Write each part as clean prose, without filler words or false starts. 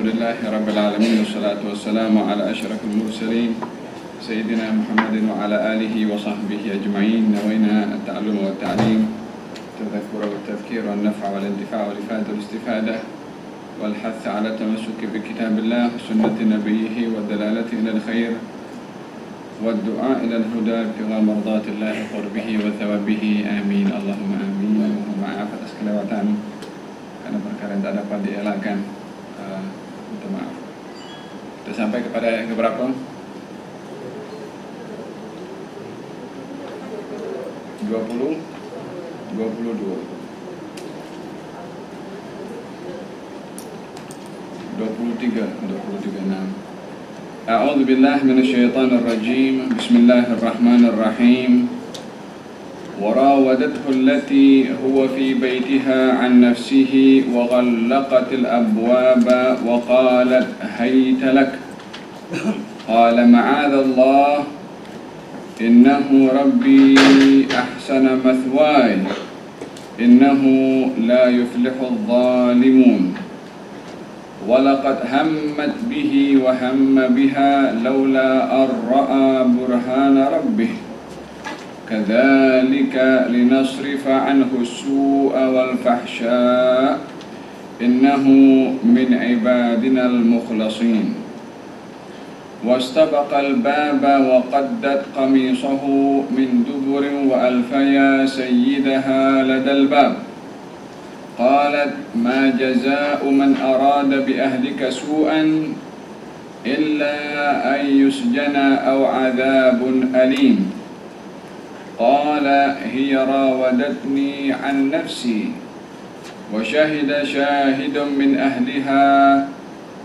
Alhamdulillahi Rabbil Alamin. Wassalatu wassalamu ala asyrafil mursalin Sayyidina Muhammadin wa ala alihi wa sahbihi ajma'in. Nawaina at-ta'allum wa at-ta'lim, tadhakkura wa at-tadhkir wa an-naf'a wa al-intifa' wa al-ifada wa al-istifadah wal hath ala tamassuki bi kitabillah wa sunnati nabiyhi wa dalalati ila al-khair wa ad-du'a ila al-huda bi mardatillahi wa qurbihi wa thawabihi. Amin. Allahumma amin. Mohon maaf atas kelewatan karena perkara yang tak dapat dielakkan. Minta maaf. Kita sampai kepada yang keberapa? 22. 23. A'udzu billahi minasyaitonir rajim. Bismillahirrahmanirrahim. وراودته التي هو في بيتها عن نفسه وغلقت الأبواب وقالت هيت لك قال معاذ الله إنه ربي أحسن مثواي إنه لا يفلح الظالمون ولقد همت به وهم بها لولا أن رأى برهان ربه كذلك لنصرف عنه السوء والفحشاء إنه من عبادنا المخلصين واستبق الباب وقدت قميصه من دبر وألفيا سيدها لدى الباب قالت ما جزاء من أراد بأهلك سوءا إلا أن يسجن أو عذاب أليم قال هي راودتني عن نفسي وشهد شاهد من أهلها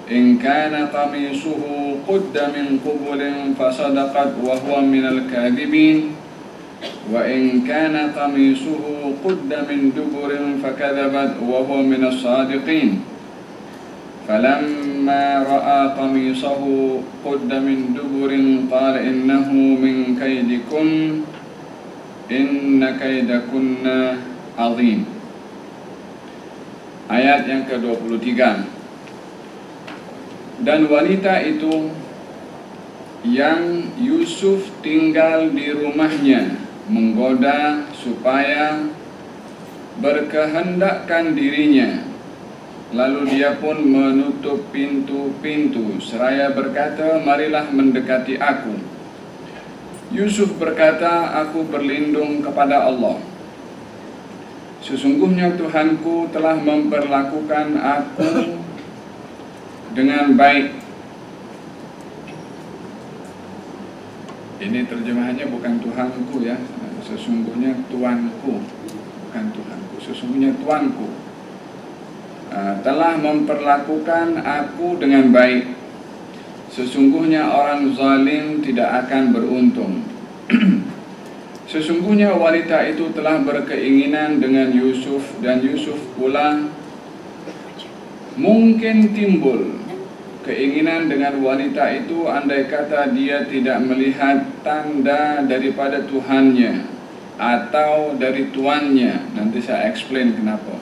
إن كان قميصه قد من قبل فصدقت وهو من الكاذبين وإن كان قميصه قد من دبر فكذبت وهو من الصادقين فلما رأى قميصه قد من دبر قال إنه من كيدكن Inna kaidakunna azim. Ayat yang ke-23. Dan wanita itu yang Yusuf tinggal di rumahnya menggoda supaya berkehendakkan dirinya, lalu dia pun menutup pintu-pintu seraya berkata, marilah mendekati aku. Yusuf berkata, aku berlindung kepada Allah. Sesungguhnya Tuhanku telah memperlakukan aku dengan baik. Ini terjemahannya bukan Tuhanku ya. Sesungguhnya Tuanku, bukan Tuhanku. Sesungguhnya Tuanku telah memperlakukan aku dengan baik. Sesungguhnya orang zalim tidak akan beruntung. Sesungguhnya wanita itu telah berkeinginan dengan Yusuf dan Yusuf pula mungkin timbul keinginan dengan wanita itu andai kata dia tidak melihat tanda daripada Tuhannya atau dari tuannya. Nanti saya explain kenapa.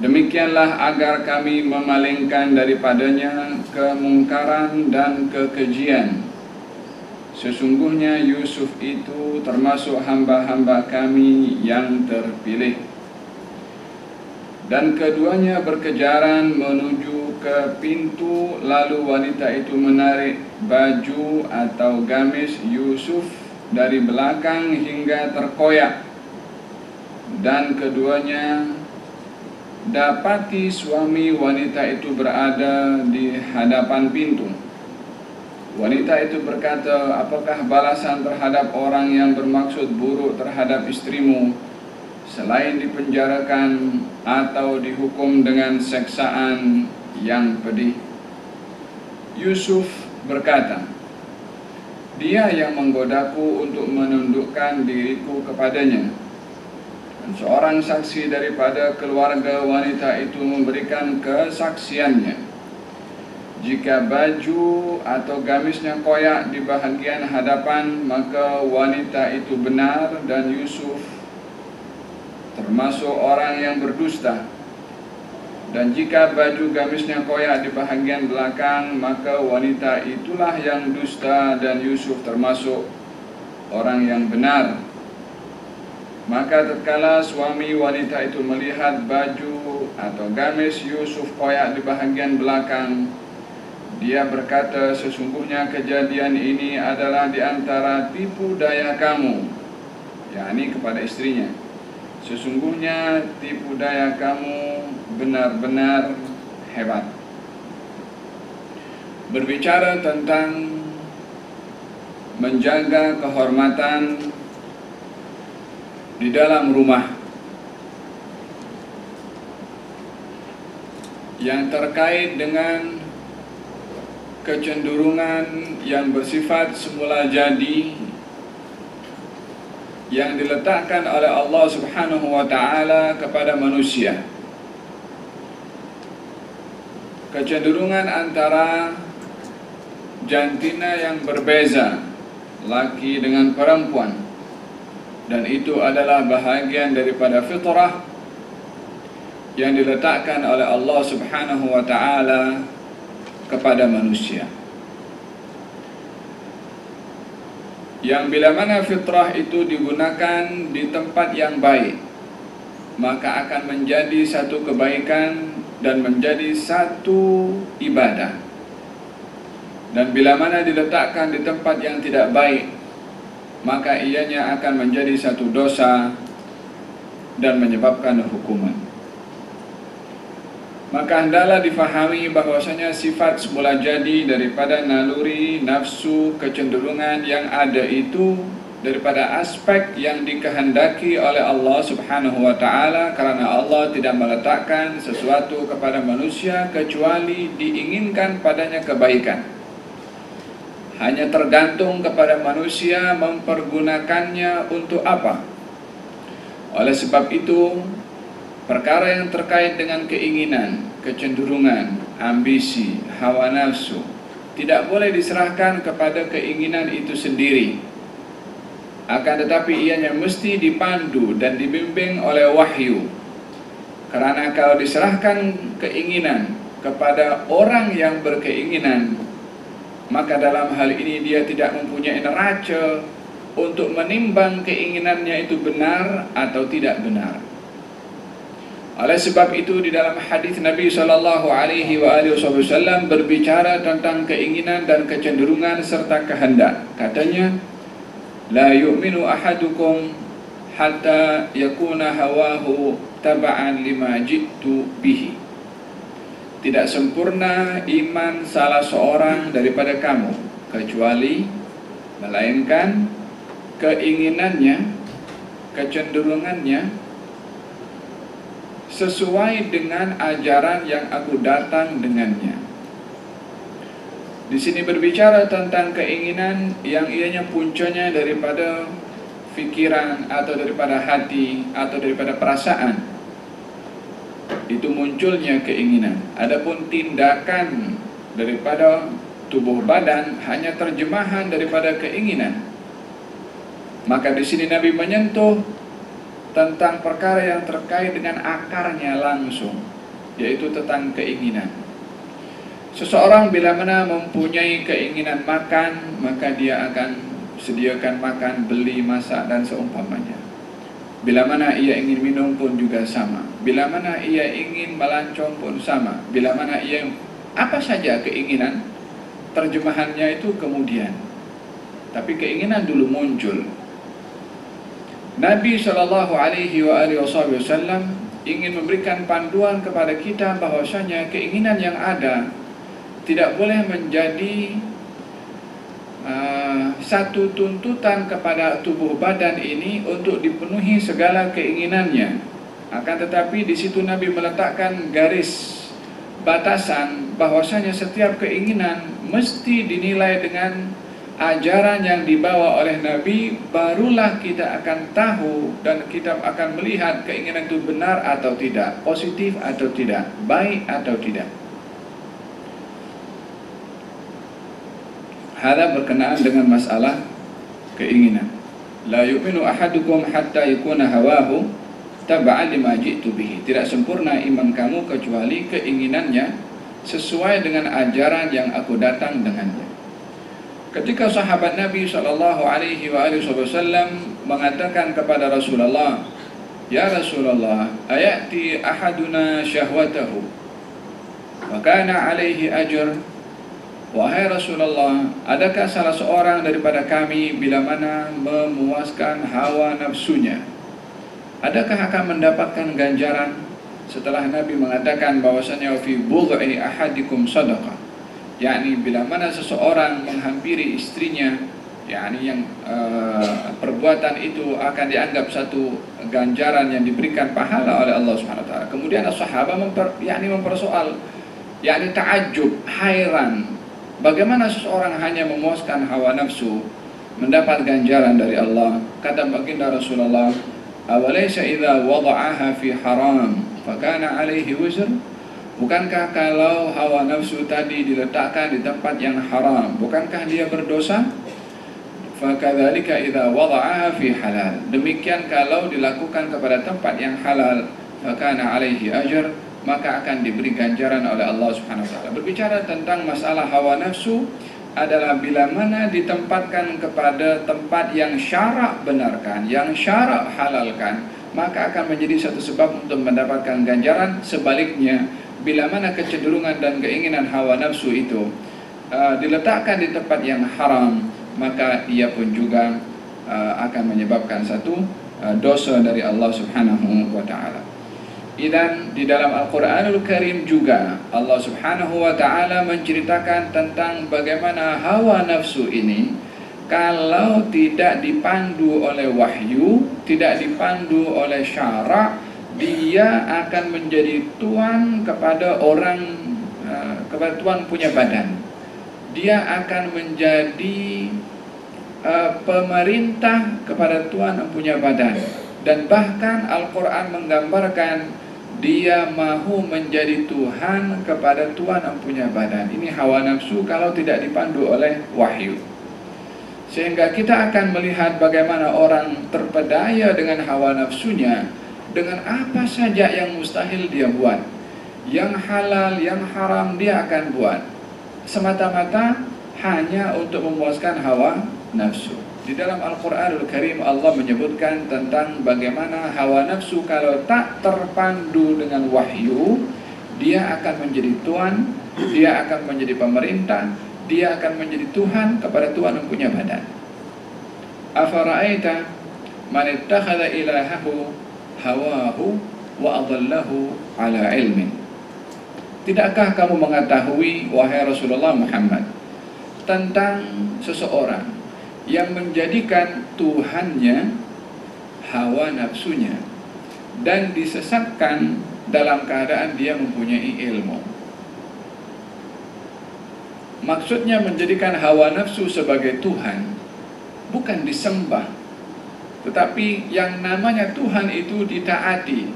Demikianlah agar kami memalingkan daripadanya kemungkaran dan kekejian. Sesungguhnya Yusuf itu termasuk hamba-hamba kami yang terpilih. Dan keduanya berkejaran menuju ke pintu, lalu wanita itu menarik baju atau gamis Yusuf dari belakang hingga terkoyak. Dan keduanya dapati suami wanita itu berada di hadapan pintu. Wanita itu berkata, apakah balasan terhadap orang yang bermaksud buruk terhadap istrimu selain dipenjarakan atau dihukum dengan seksaan yang pedih? Yusuf berkata, dia yang menggodaku untuk menundukkan diriku kepadanya. Dan seorang saksi daripada keluarga wanita itu memberikan kesaksiannya. Jika baju atau gamisnya koyak di bahagian hadapan, maka wanita itu benar dan Yusuf termasuk orang yang berdusta. Dan jika baju gamisnya koyak di bahagian belakang, maka wanita itulah yang dusta dan Yusuf termasuk orang yang benar. Maka tatkala suami wanita itu melihat baju atau gamis Yusuf koyak di bahagian belakang, dia berkata, sesungguhnya kejadian ini adalah di antara tipu daya kamu, yakni kepada istrinya. Sesungguhnya tipu daya kamu benar-benar hebat. Berbicara tentang menjaga kehormatan di dalam rumah yang terkait dengan kecenderungan yang bersifat semula jadi yang diletakkan oleh Allah Subhanahu wa ta'ala kepada manusia. Kecenderungan antara jantina yang berbeza, laki dengan perempuan, dan itu adalah bahagian daripada fitrah yang diletakkan oleh Allah Subhanahu wa ta'ala kepada manusia. Yang bila mana fitrah itu digunakan di tempat yang baik, maka akan menjadi satu kebaikan dan menjadi satu ibadah. Dan bila mana diletakkan di tempat yang tidak baik, maka ianya akan menjadi satu dosa dan menyebabkan hukuman. Maka hendaklah difahami bahwasanya sifat semula jadi daripada naluri, nafsu, kecenderungan yang ada itu daripada aspek yang dikehendaki oleh Allah Subhanahu wa ta'ala, karena Allah tidak meletakkan sesuatu kepada manusia kecuali diinginkan padanya kebaikan. Hanya tergantung kepada manusia mempergunakannya untuk apa. Oleh sebab itu, perkara yang terkait dengan keinginan, kecenderungan, ambisi, hawa nafsu tidak boleh diserahkan kepada keinginan itu sendiri. Akan tetapi ianya mesti dipandu dan dibimbing oleh wahyu. Karena kalau diserahkan keinginan kepada orang yang berkeinginan, maka dalam hal ini dia tidak mempunyai neraca untuk menimbang keinginannya itu benar atau tidak benar. Oleh sebab itu di dalam hadis Nabi SAW berbicara tentang keinginan dan kecenderungan serta kehendak. Katanya, la yu'minu ahadukum hatta yakuna hawahu taba'an lima jitu bihi. Tidak sempurna iman salah seorang daripada kamu kecuali melainkan keinginannya, kecenderungannya sesuai dengan ajaran yang aku datang dengannya. Di sini berbicara tentang keinginan yang ianya puncanya daripada fikiran atau daripada hati atau daripada perasaan. Itu munculnya keinginan. Adapun tindakan daripada tubuh badan hanya terjemahan daripada keinginan. Maka di sini Nabi menyentuh tentang perkara yang terkait dengan akarnya langsung, yaitu tentang keinginan. Seseorang bila mana mempunyai keinginan makan, maka dia akan sediakan makan, beli, masak dan seumpamanya. Bila mana ia ingin minum pun juga sama. Bila mana ia ingin melancong pun sama. Bila mana ia apa saja keinginan, terjemahannya itu kemudian. Tapi keinginan dulu muncul. Nabi SAW ingin memberikan panduan kepada kita bahwasanya keinginan yang ada tidak boleh menjadi satu tuntutan kepada tubuh badan ini untuk dipenuhi segala keinginannya. Akan tetapi di situ Nabi meletakkan garis batasan bahwasanya setiap keinginan mesti dinilai dengan ajaran yang dibawa oleh Nabi, barulah kita akan tahu dan kita akan melihat keinginan itu benar atau tidak, positif atau tidak, baik atau tidak. Hal berkenaan dengan masalah keinginan. La yu'minu ahadukum hatta yakuna hawahu taba'an lima ji'tu bihi. Tidak sempurna iman kamu kecuali keinginannya sesuai dengan ajaran yang aku datang dengannya. Ketika sahabat Nabi SAW mengatakan kepada Rasulullah, "Ya Rasulullah, ayati ahaduna syahwatahu wa kana alaihi ajr." Wahai Rasulullah, adakah salah seorang daripada kami bila mana memuaskan hawa nafsunya, adakah akan mendapatkan ganjaran? Setelah Nabi mengatakan bahwasanya fi bud'i ahadikum sadaqah, yakni bila mana seseorang menghampiri istrinya, yakni yang perbuatan itu akan dianggap satu ganjaran yang diberikan pahala oleh Allah Subhanahu wa taala. Kemudian sahabat mempersoal, yakni ta'ajjub, hairan, bagaimana seseorang hanya memuaskan hawa nafsu mendapat ganjaran dari Allah. Kata baginda Rasulullah, "Awalaysa idza wada'aha fi haram fakana alaihi wizr?" Bukankah kalau hawa nafsu tadi diletakkan di tempat yang haram, bukankah dia berdosa? Fakadzalika idza wada'aha fi halal. Demikian kalau dilakukan kepada tempat yang halal, fakana alaihi ajr, maka akan diberi ganjaran oleh Allah Subhanahu wa taala. Berbicara tentang masalah hawa nafsu adalah bila mana ditempatkan kepada tempat yang syarak benarkan, yang syarak halalkan, maka akan menjadi satu sebab untuk mendapatkan ganjaran. Sebaliknya, bila mana kecenderungan dan keinginan hawa nafsu itu diletakkan di tempat yang haram, maka ia pun juga akan menyebabkan satu dosa dari Allah Subhanahu wa taala. Dan di dalam Al-Quranul Karim juga Allah Subhanahu wa ta'ala menceritakan tentang bagaimana hawa nafsu ini kalau tidak dipandu oleh wahyu, tidak dipandu oleh syarak, dia akan menjadi tuan kepada orang, kepada tuan punya badan. Dia akan menjadi pemerintah kepada tuan punya badan. Dan bahkan Al-Quran menggambarkan dia mahu menjadi Tuhan kepada tuan yang punya badan. Ini hawa nafsu kalau tidak dipandu oleh wahyu. Sehingga kita akan melihat bagaimana orang terpedaya dengan hawa nafsunya, dengan apa saja yang mustahil dia buat, yang halal, yang haram dia akan buat, semata-mata hanya untuk memuaskan hawa nafsu. Di dalam Al-Quranul Karim Allah menyebutkan tentang bagaimana hawa nafsu kalau tak terpandu dengan wahyu, dia akan menjadi tuan, dia akan menjadi pemerintah, dia akan menjadi Tuhan kepada tuan yang punya badan. Afara'aita man ittakhadha ilahahu hawahu wa adallahu ala ilmin. Tidakkah kamu mengetahui, wahai Rasulullah Muhammad, tentang seseorang yang menjadikan Tuhannya hawa nafsunya dan disesatkan dalam keadaan dia mempunyai ilmu? Maksudnya menjadikan hawa nafsu sebagai Tuhan bukan disembah, tetapi yang namanya Tuhan itu ditaati,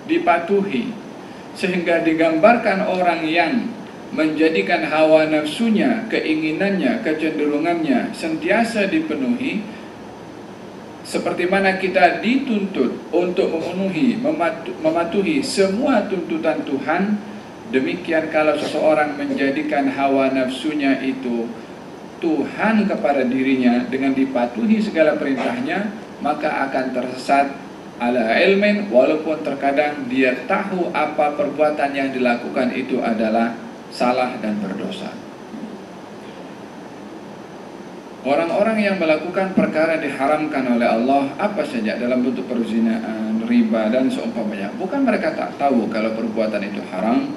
dipatuhi, sehingga digambarkan orang yang menjadikan hawa nafsunya, keinginannya, kecenderungannya sentiasa dipenuhi, seperti mana kita dituntut untuk memenuhi, mematuhi semua tuntutan Tuhan. Demikian kalau seseorang menjadikan hawa nafsunya itu Tuhan kepada dirinya dengan dipatuhi segala perintahnya, maka akan tersesat ala ilmin, walaupun terkadang dia tahu apa perbuatan yang dilakukan itu adalah salah dan berdosa. Orang-orang yang melakukan perkara diharamkan oleh Allah, apa saja dalam bentuk perzinaan, riba dan seumpamanya, bukan mereka tak tahu kalau perbuatan itu haram,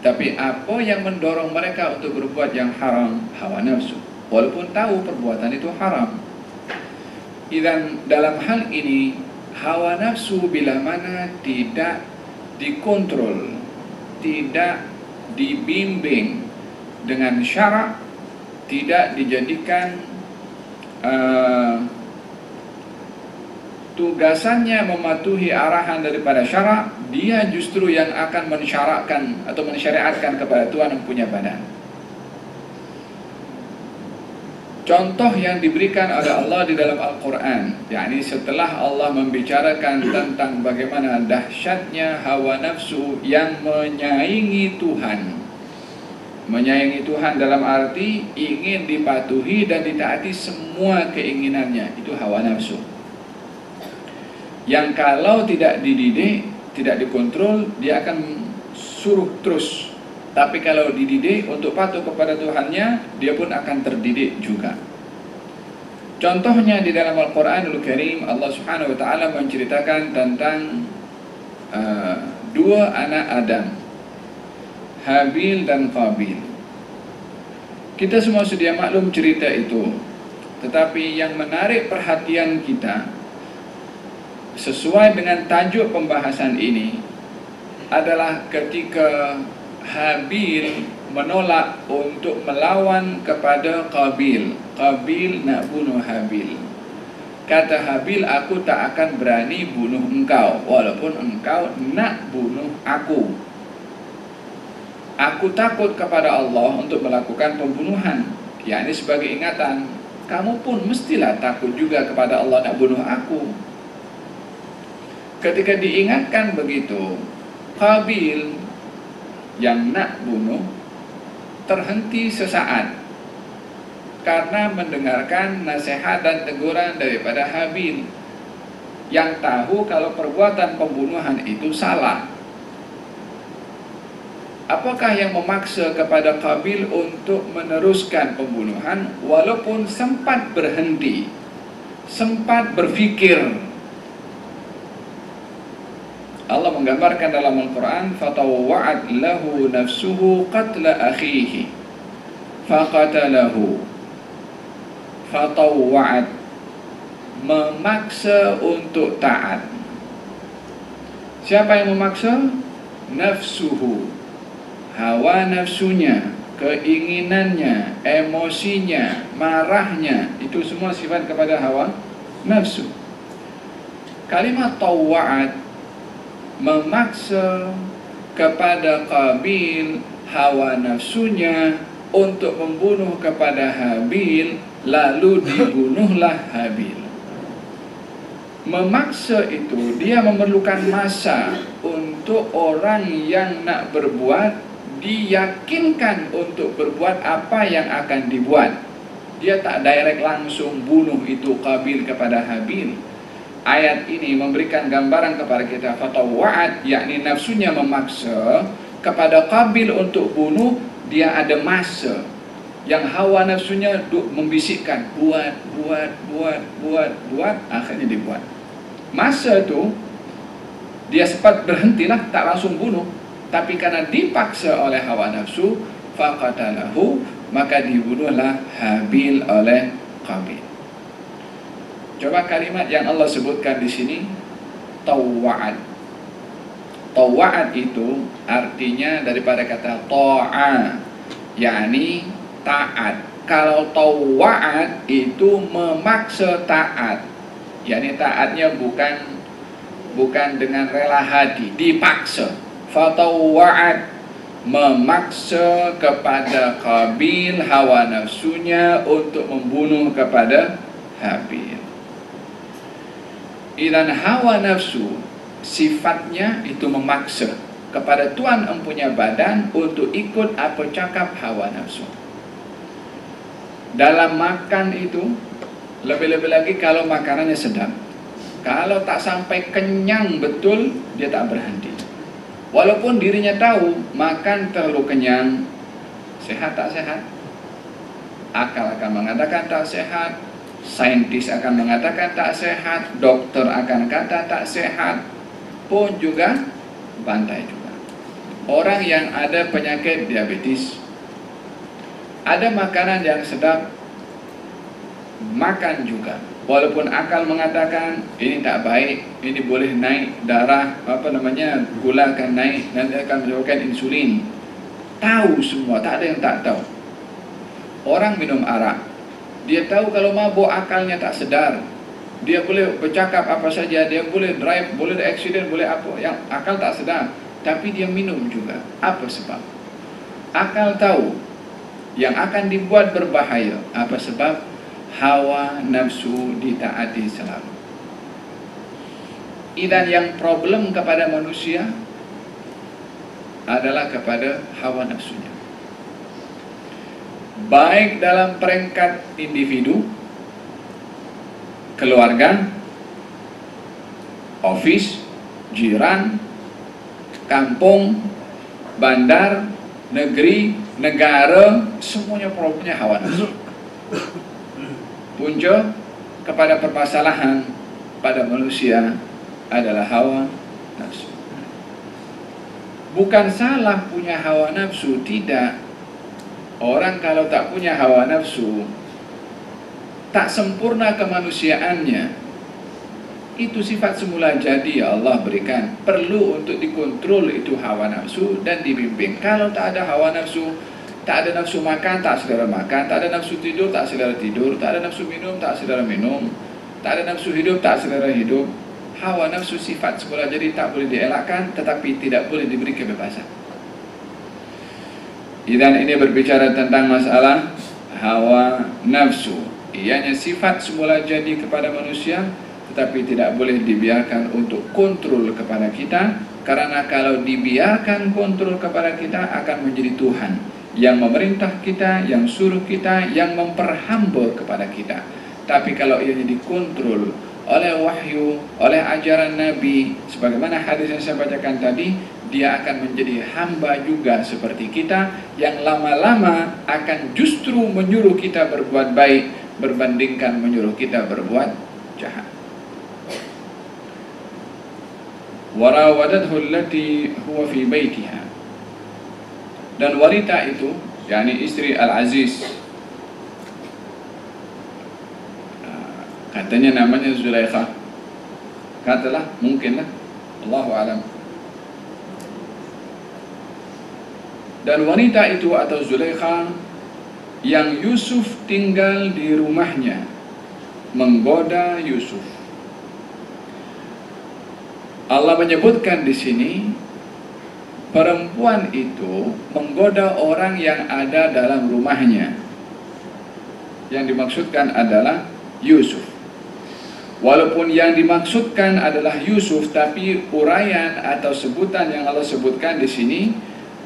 tapi apa yang mendorong mereka untuk berbuat yang haram? Hawa nafsu, walaupun tahu perbuatan itu haram. Dan dalam hal ini hawa nafsu bila mana tidak dikontrol, tidak dibimbing dengan syarak, tidak dijadikan tugasannya mematuhi arahan daripada syarak, dia justru yang akan mensyaratkan atau mensyariatkan kepada tuan yang punya badan. Contoh yang diberikan oleh Allah di dalam Al-Quran, yakni setelah Allah membicarakan tentang bagaimana dahsyatnya hawa nafsu yang menyaingi Tuhan. Menyaingi Tuhan dalam arti ingin dipatuhi dan ditaati semua keinginannya, itu hawa nafsu. Yang kalau tidak dididik, tidak dikontrol, dia akan suruh terus. Tapi kalau dididik untuk patuh kepada Tuhannya, dia pun akan terdidik juga. Contohnya di dalam Al-Quranul Karim, Allah Subhanahu wa Ta'ala menceritakan tentang dua anak Adam, Habil dan Qabil. Kita semua sudah maklum cerita itu, tetapi yang menarik perhatian kita sesuai dengan tajuk pembahasan ini adalah ketika Habil menolak untuk melawan kepada Qabil. Qabil nak bunuh Habil. Kata Habil, aku tak akan berani bunuh engkau walaupun engkau nak bunuh aku. Aku takut kepada Allah untuk melakukan pembunuhan. Yakni sebagai ingatan, kamu pun mestilah takut juga kepada Allah nak bunuh aku. Ketika diingatkan begitu, Qabil yang nak bunuh terhenti sesaat karena mendengarkan nasihat dan teguran daripada Habil yang tahu kalau perbuatan pembunuhan itu salah. Apakah yang memaksa kepada Qabil untuk meneruskan pembunuhan walaupun sempat berhenti, sempat berfikir? Allah menggambarkan dalam Al-Quran, fatawwa'at lahu nafsuhu qatla akhihi faqatalahu. Fatawwa'at, memaksa untuk taat. Siapa yang memaksa? Nafsuhu, hawa nafsunya, keinginannya, emosinya, marahnya, itu semua sifat kepada hawa nafsu. Kalimat tawwa'at, memaksa kepada Qabil hawa nafsunya untuk membunuh kepada Habil, lalu dibunuhlah Habil. Memaksa itu dia memerlukan masa untuk orang yang nak berbuat diyakinkan untuk berbuat apa yang akan dibuat. Dia tak direct langsung bunuh itu Qabil kepada Habil. Ayat ini memberikan gambaran kepada kita, fatawwa'at, yakni nafsunya memaksa kepada Qabil untuk bunuh. Dia ada masa yang hawa nafsunya membisikkan, buat, akhirnya dibuat. Masa itu dia sempat berhentilah, tak langsung bunuh, tapi karena dipaksa oleh hawa nafsu, faqatalahu, maka dibunuhlah Habil oleh Qabil. Coba kalimat yang Allah sebutkan di sini, tawwa'at. Tawwa'at itu artinya daripada kata ta'a, yakni taat. Kalau tawwa'at itu memaksa taat, yakni taatnya bukan dengan rela hati, dipaksa. Fatawwa'at, memaksa kepada Qabil hawa nafsunya untuk membunuh kepada Habil. Dan hawa nafsu sifatnya itu memaksa kepada tuan empunya badan untuk ikut apa cakap hawa nafsu. Dalam makan itu, lebih-lebih lagi kalau makanannya sedap, kalau tak sampai kenyang betul, dia tak berhenti. Walaupun dirinya tahu makan terlalu kenyang, sehat tak sehat, akal akan mengatakan tak sehat, saintis akan mengatakan tak sehat, dokter akan kata tak sehat, pun juga bantai juga. Orang yang ada penyakit diabetes, ada makanan yang sedap, makan juga. Walaupun akal mengatakan ini tak baik, ini boleh naik darah, gula akan naik, nanti akan menyebabkan insulin. Tahu semua, tak ada yang tak tahu. Orang minum arak, dia tahu kalau mabuk akalnya tak sedar. Dia boleh bercakap apa saja, dia boleh drive, boleh ada accident, boleh apa, yang akal tak sedar, tapi dia minum juga. Apa sebab? Akal tahu yang akan dibuat berbahaya. Apa sebab? hawa nafsu ditaati selalu. Dan yang problem kepada manusia adalah kepada hawa nafsunya, baik dalam peringkat individu, keluarga, office, jiran, kampung, bandar, negeri, negara, semuanya problemnya hawa nafsu. Punca kepada permasalahan pada manusia adalah hawa nafsu. Bukan salah punya hawa nafsu, tidak. Orang kalau tak punya hawa nafsu, tak sempurna kemanusiaannya. Itu sifat semula jadi ya Allah berikan. Perlu untuk dikontrol itu hawa nafsu dan dibimbing. Kalau tak ada hawa nafsu, tak ada nafsu makan, tak saudara makan. Tak ada nafsu tidur, tak saudara tidur. Tak ada nafsu minum, tak saudara minum. Tak ada nafsu hidup, tak saudara hidup. Hawa nafsu sifat semula jadi, tak boleh dielakkan, tetapi tidak boleh diberi kebebasan. Dan ini berbicara tentang masalah hawa nafsu. Ianya sifat semula jadi kepada manusia, tetapi tidak boleh dibiarkan untuk kontrol kepada kita. Karena kalau dibiarkan kontrol kepada kita, akan menjadi Tuhan yang memerintah kita, yang suruh kita, yang memperhamba kepada kita. Tapi kalau ia dikontrol oleh wahyu, oleh ajaran Nabi, sebagaimana hadis yang saya bacakan tadi, dia akan menjadi hamba juga seperti kita, yang lama-lama akan justru menyuruh kita berbuat baik berbandingkan menyuruh kita berbuat jahat. Warawadathu allati huwa fi baitiha. Dan wanita itu, yakni istri Al-Aziz, katanya namanya Zulaikha, katalah, mungkinlah, Allahu a'lam. Dan wanita itu atau Zulaikha yang Yusuf tinggal di rumahnya menggoda Yusuf. Allah menyebutkan di sini perempuan itu menggoda orang yang ada dalam rumahnya. Yang dimaksudkan adalah Yusuf. Walaupun yang dimaksudkan adalah Yusuf, tapi uraian atau sebutan yang Allah sebutkan di sini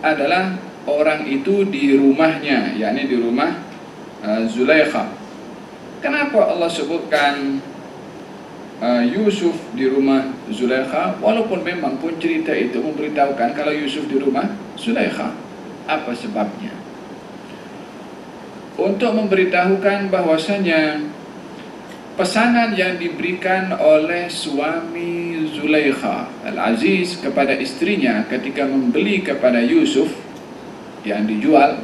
adalah orang itu di rumahnya, yakni di rumah Zulaikha. Kenapa Allah sebutkan Yusuf di rumah Zulaikha, walaupun memang pun cerita itu memberitahukan kalau Yusuf di rumah Zulaikha? Apa sebabnya? Untuk memberitahukan bahwasanya pesanan yang diberikan oleh suami Zulaikha Al-Aziz kepada istrinya ketika membeli kepada Yusuf yang dijual,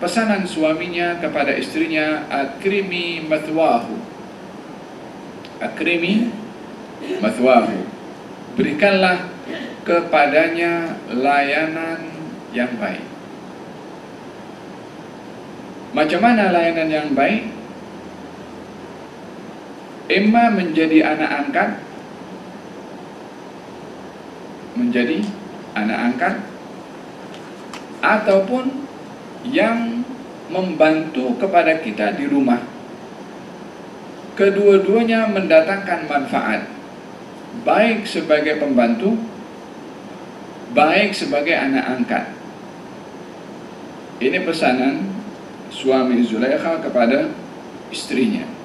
pesanan suaminya kepada istrinya, akrimi mathwahu, akrimi mathwahu, berikanlah kepadanya layanan yang baik. Macam mana layanan yang baik? Emma menjadi anak angkat, menjadi anak angkat, ataupun yang membantu kepada kita di rumah. Kedua-duanya mendatangkan manfaat, baik sebagai pembantu, baik sebagai anak angkat. Ini pesanan suami Zulaikha kepada istrinya.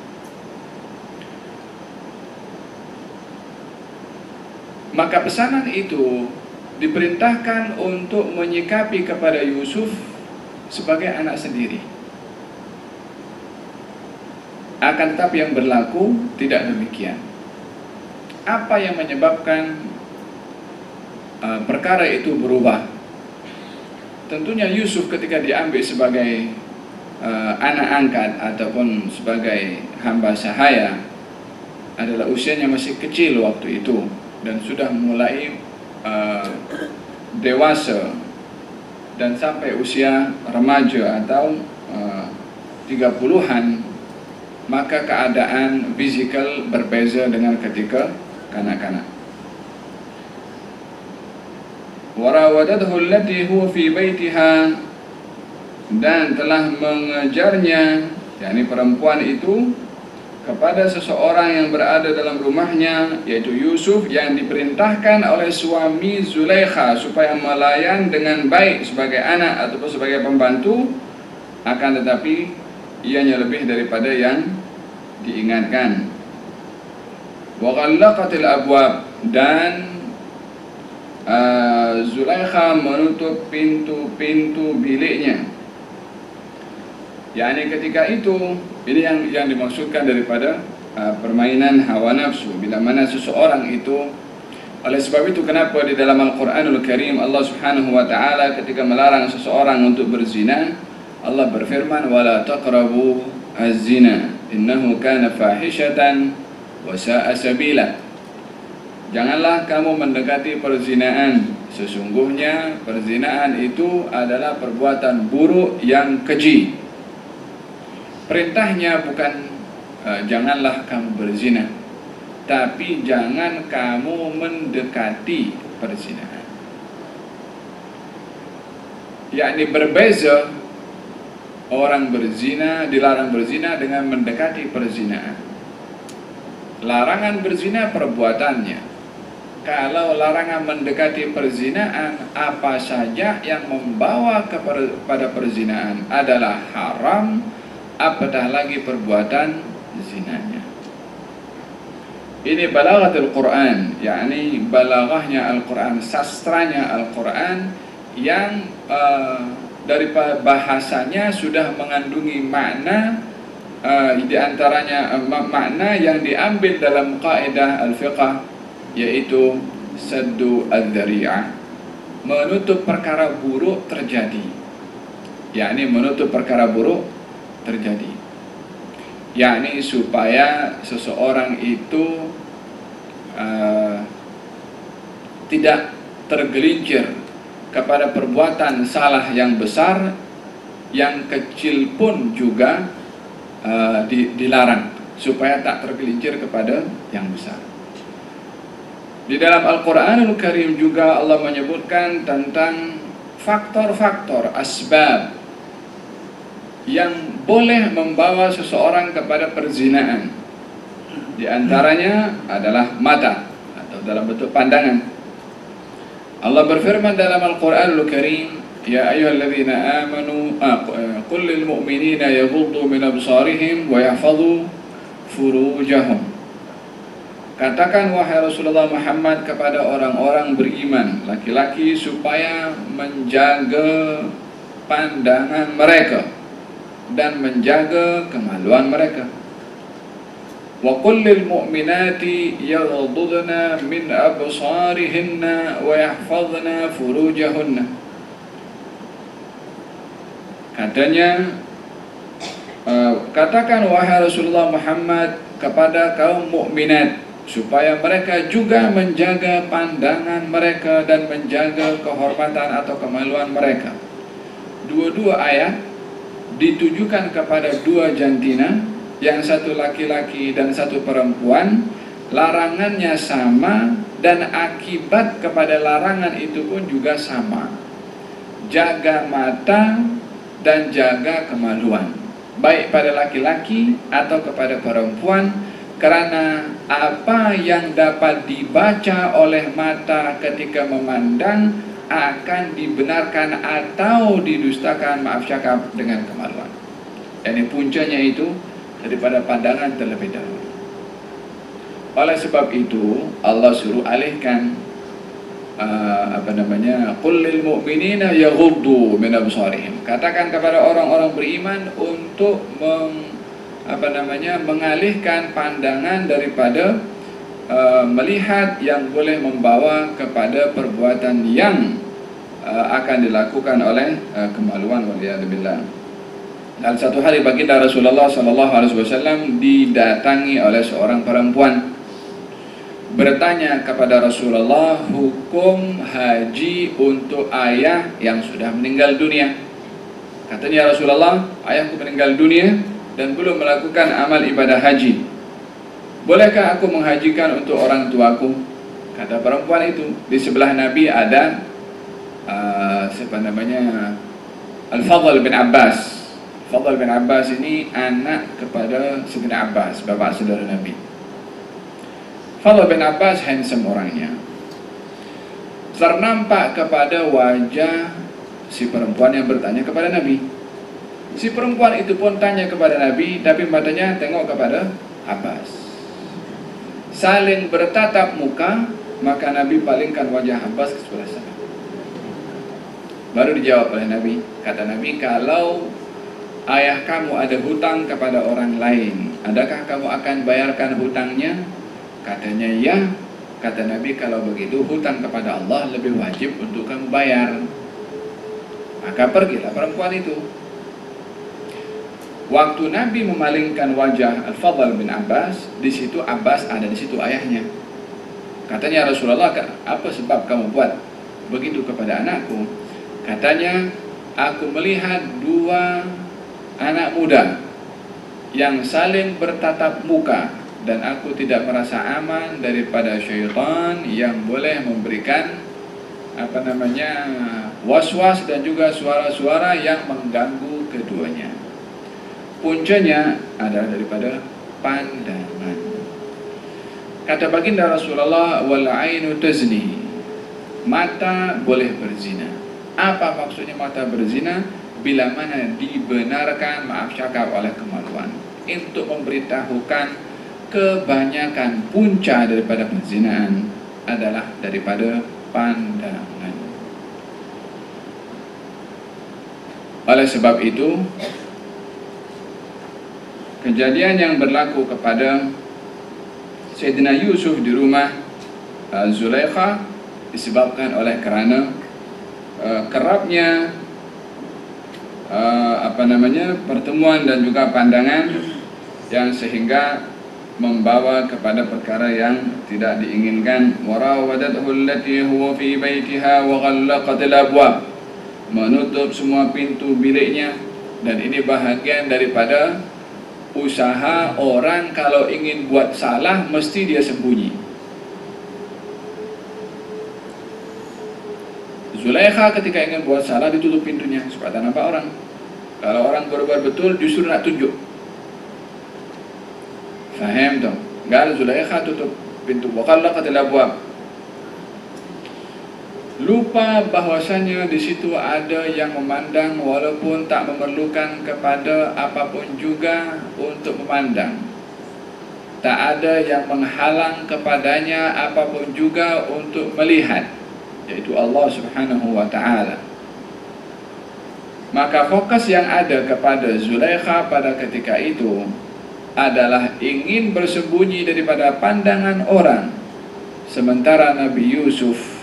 Maka pesanan itu diperintahkan untuk menyikapi kepada Yusuf sebagai anak sendiri. Akan tetapi yang berlaku tidak demikian. Apa yang menyebabkan perkara itu berubah? Tentunya Yusuf ketika diambil sebagai anak angkat ataupun sebagai hamba sahaya adalah usianya masih kecil waktu itu, dan sudah mulai dewasa dan sampai usia remaja atau 30-an, maka keadaan fisikal berbeza dengan ketika kanak-kanak. Warawadathu allati huwa fi baitiha, dan telah mengejarnya, yakni perempuan itu kepada seseorang yang berada dalam rumahnya, yaitu Yusuf, yang diperintahkan oleh suami Zulaikha supaya melayan dengan baik sebagai anak ataupun sebagai pembantu, akan tetapi ianya lebih daripada yang diingatkan. Wa ghallaqatil abwab, dan Zulaikha menutup pintu-pintu biliknya. yakni ketika itu, ini yang dimaksudkan daripada permainan hawa nafsu, bila mana seseorang itu. Oleh sebab itu kenapa di dalam Al-Quranul Karim Allah Subhanahu wa taala ketika melarang seseorang untuk berzina, Allah berfirman wala taqrabu az-zina innahu kana fahishatan wa sa'a sabila. Janganlah kamu mendekati perzinaan, sesungguhnya perzinaan itu adalah perbuatan buruk yang keji. Perintahnya bukan janganlah kamu berzina, tapi jangan kamu mendekati perzinaan. Yakni berbeza orang berzina, dilarang berzina dengan mendekati perzinaan. Larangan berzina perbuatannya. Kalau larangan mendekati perzinaan, apa saja yang membawa kepada perzinaan adalah haram, apatah lagi perbuatan zinanya. Ini balaghatul Quran, yakni balaghahnya Al-Quran, sastranya Al-Quran yang dari bahasanya sudah mengandungi makna, di antaranya makna yang diambil dalam kaidah al-fiqh, yaitu saddu al-dhari'ah, menutup perkara buruk terjadi, yakni menutup perkara buruk terjadi, yakni supaya seseorang itu tidak tergelincir kepada perbuatan salah yang besar, yang kecil pun juga dilarang, supaya tak tergelincir kepada yang besar. Di dalam Al-Quranul Karim juga Allah menyebutkan tentang faktor-faktor asbab yang boleh membawa seseorang kepada perzinaan. Di antaranya adalah mata, atau dalam bentuk pandangan. Allah berfirman dalam Al-Quranul Karim, ya ayyuhalladzina amanu qul lil mu'minina yaghuddu min absarihim wa yahfazu furujahum. Katakan wahai Rasulullah Muhammad kepada orang-orang beriman laki-laki supaya menjaga pandangan mereka dan menjaga kemaluan mereka. Wa qul lil mu'minati yaghuddna min absarihinna wa yahfazna furujahunna. Katanya, katakan wahai Rasulullah Muhammad kepada kaum mukminat supaya mereka juga menjaga pandangan mereka dan menjaga kehormatan atau kemaluan mereka. Dua-dua ayat ditujukan kepada dua jantina, yang satu laki-laki dan satu perempuan. Larangannya sama dan akibat kepada larangan itu pun juga sama. Jaga mata dan jaga kemaluan, baik pada laki-laki atau kepada perempuan, karena apa yang dapat dibaca oleh mata ketika memandang akan dibenarkan atau didustakan, maaf cakap, dengan kemaluan. Ini puncanya itu daripada pandangan terlebih dahulu. Oleh sebab itu Allah suruh alihkan qul lil mu'minina yaghuddu min absarihim. Katakan kepada orang-orang beriman untuk mengalihkan pandangan daripada melihat yang boleh membawa kepada perbuatan yang akan dilakukan oleh kemaluan, waliyadzubillah. Dan satu hari baginda Rasulullah SAW didatangi oleh seorang perempuan, bertanya kepada Rasulullah hukum haji untuk ayah yang sudah meninggal dunia. Katanya, Rasulullah, ayahku meninggal dunia dan belum melakukan amal ibadah haji. Bolehkah aku menghajikan untuk orang tuaku? Kata perempuan itu. Di sebelah Nabi ada Al-Fadl bin Abbas. Fadl bin Abbas ini anak kepada Sayyidina Abbas, bapa saudara Nabi. Fadl bin Abbas handsome orangnya, ternampak kepada wajah si perempuan yang bertanya kepada Nabi. Si perempuan itu pun tanya kepada Nabi, tapi matanya tengok kepada Abbas. Saling bertatap muka, maka Nabi palingkan wajah Abbas ke sebelah sana. Baru dijawab oleh Nabi. Kata Nabi, kalau ayah kamu ada hutang kepada orang lain, adakah kamu akan bayarkan hutangnya? Katanya ya. Kata Nabi, kalau begitu hutang kepada Allah lebih wajib untuk kamu bayar. Maka pergilah perempuan itu. Waktu Nabi memalingkan wajah Al-Fadl bin Abbas, di situ Abbas ada, di situ ayahnya. Katanya, Rasulullah, apa sebab kamu buat begitu kepada anakku? Katanya, aku melihat dua anak muda yang saling bertatap muka, dan aku tidak merasa aman daripada syaitan yang boleh memberikan was-was dan juga suara-suara yang mengganggu keduanya. Puncanya adalah daripada pandangan. Kata baginda Rasulullah, wal ainu tazni, mata boleh berzina. Apa maksudnya mata berzina? Bila mana dibenarkan, maaf cakap, oleh kemaluan. Untuk memberitahukan kebanyakan punca daripada perzinaan adalah daripada pandangan. Oleh sebab itu, kejadian yang berlaku kepada Sayyidina Yusuf di rumah Zulaikha disebabkan oleh kerana kerapnya pertemuan dan juga pandangan yang sehingga membawa kepada perkara yang tidak diinginkan. Warawadathu allati huwa fi baitiha wa ghallaqatil abwab, menutup semua pintu biliknya. Dan ini bahagian daripada usaha orang kalau ingin buat salah mesti dia sembunyi. Zulaikha ketika ingin buat salah ditutup pintunya supaya tak nampak orang. Kalau orang berbuat betul justru nak tunjuk. Faham tak? Gal Zulaikha tutup pintu. Wa ghallaqatil abwab. Lupa bahwasanya di situ ada yang memandang walaupun tak memerlukan kepada apapun juga untuk memandang. Tak ada yang menghalang kepadanya apapun juga untuk melihat, yaitu Allah Subhanahu wa ta'ala. Maka fokus yang ada kepada Zulaikha pada ketika itu adalah ingin bersembunyi daripada pandangan orang, sementara Nabi Yusuf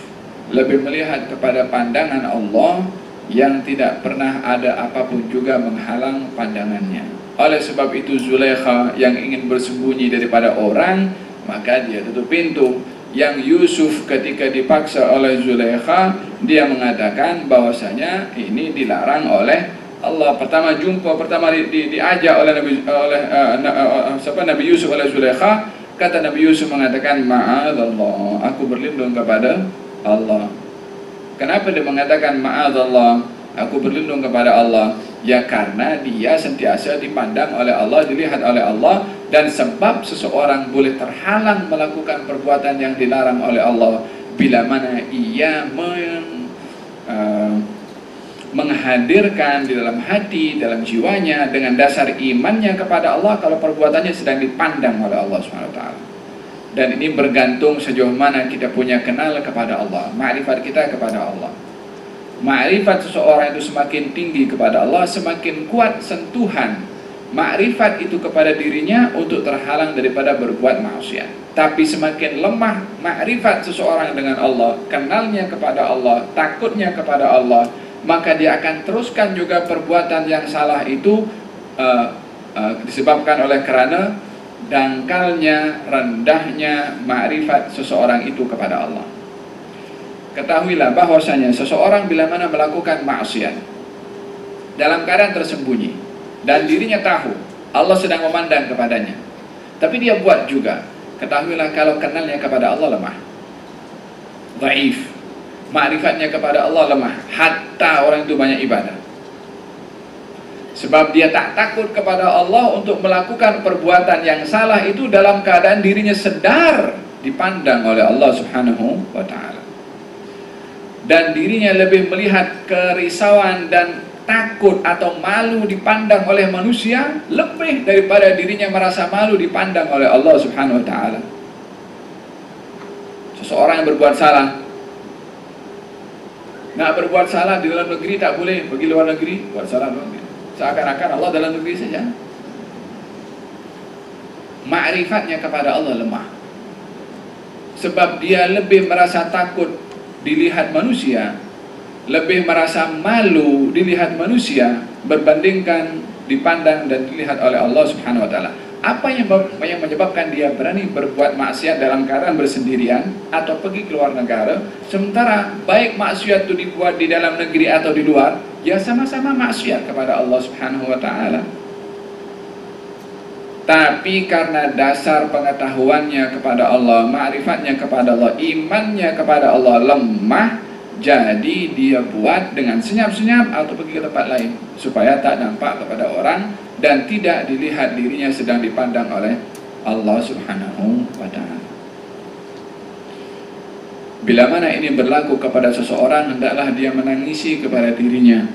lebih melihat kepada pandangan Allah yang tidak pernah ada apapun juga menghalang pandangannya. Oleh sebab itu Zulaikha yang ingin bersembunyi daripada orang, maka dia tutup pintu. Yang Yusuf ketika dipaksa oleh Zulaikha, dia mengatakan bahwasanya ini dilarang oleh Allah. Pertama diajak oleh Nabi Yusuf oleh Zulaikha. Kata Nabi Yusuf mengatakan, ma'adzallah, aku berlindung kepada Allah. Kenapa dia mengatakan ma'adzallah, aku berlindung kepada Allah? Ya karena dia sentiasa dipandang oleh Allah, dilihat oleh Allah. Dan sebab seseorang boleh terhalang melakukan perbuatan yang dilarang oleh Allah bila mana ia menghadirkan di dalam hati, dalam jiwanya dengan dasar imannya kepada Allah, kalau perbuatannya sedang dipandang oleh Allah SWT. Dan ini bergantung sejauh mana kita punya kenal kepada Allah, ma'rifat kita kepada Allah. Ma'rifat seseorang itu semakin tinggi kepada Allah, semakin kuat sentuhan ma'rifat itu kepada dirinya untuk terhalang daripada berbuat maksiat. Tapi semakin lemah ma'rifat seseorang dengan Allah, kenalnya kepada Allah, takutnya kepada Allah, maka dia akan teruskan juga perbuatan yang salah itu disebabkan oleh kerana dangkalnya, rendahnya ma'rifat seseorang itu kepada Allah. Ketahuilah bahwasanya seseorang bila mana melakukan maksiat dalam keadaan tersembunyi dan dirinya tahu Allah sedang memandang kepadanya, tapi dia buat juga, ketahuilah kalau kenalnya kepada Allah lemah, dhaif, ma'rifatnya kepada Allah lemah, hatta orang itu banyak ibadah. Sebab dia tak takut kepada Allah untuk melakukan perbuatan yang salah itu dalam keadaan dirinya sedar dipandang oleh Allah Subhanahu wa ta'ala. Dan dirinya lebih melihat kerisauan dan takut atau malu dipandang oleh manusia lebih daripada dirinya merasa malu dipandang oleh Allah Subhanahu wa ta'ala. Seseorang yang berbuat salah, nak berbuat salah di dalam negeri tak boleh, pergi luar negeri buat salah luar negeri. Seakan-akan Allah dalam negeri saja. Ma'rifatnya kepada Allah lemah. Sebab dia lebih merasa takut dilihat manusia, lebih merasa malu dilihat manusia berbandingkan dipandang dan dilihat oleh Allah Subhanahu wa ta'ala. Apa yang menyebabkan dia berani berbuat maksiat dalam keadaan bersendirian atau pergi ke luar negara, sementara baik maksiat itu dibuat di dalam negeri atau di luar, ya sama-sama maksiat kepada Allah Subhanahu wa ta'ala. Tapi karena dasar pengetahuannya kepada Allah, ma'rifatnya kepada Allah, imannya kepada Allah lemah, jadi dia buat dengan senyap-senyap atau pergi ke tempat lain supaya tak nampak kepada orang dan tidak dilihat dirinya sedang dipandang oleh Allah Subhanahu wa ta'ala. Bila mana ini berlaku kepada seseorang, hendaklah dia menangisi kepada dirinya,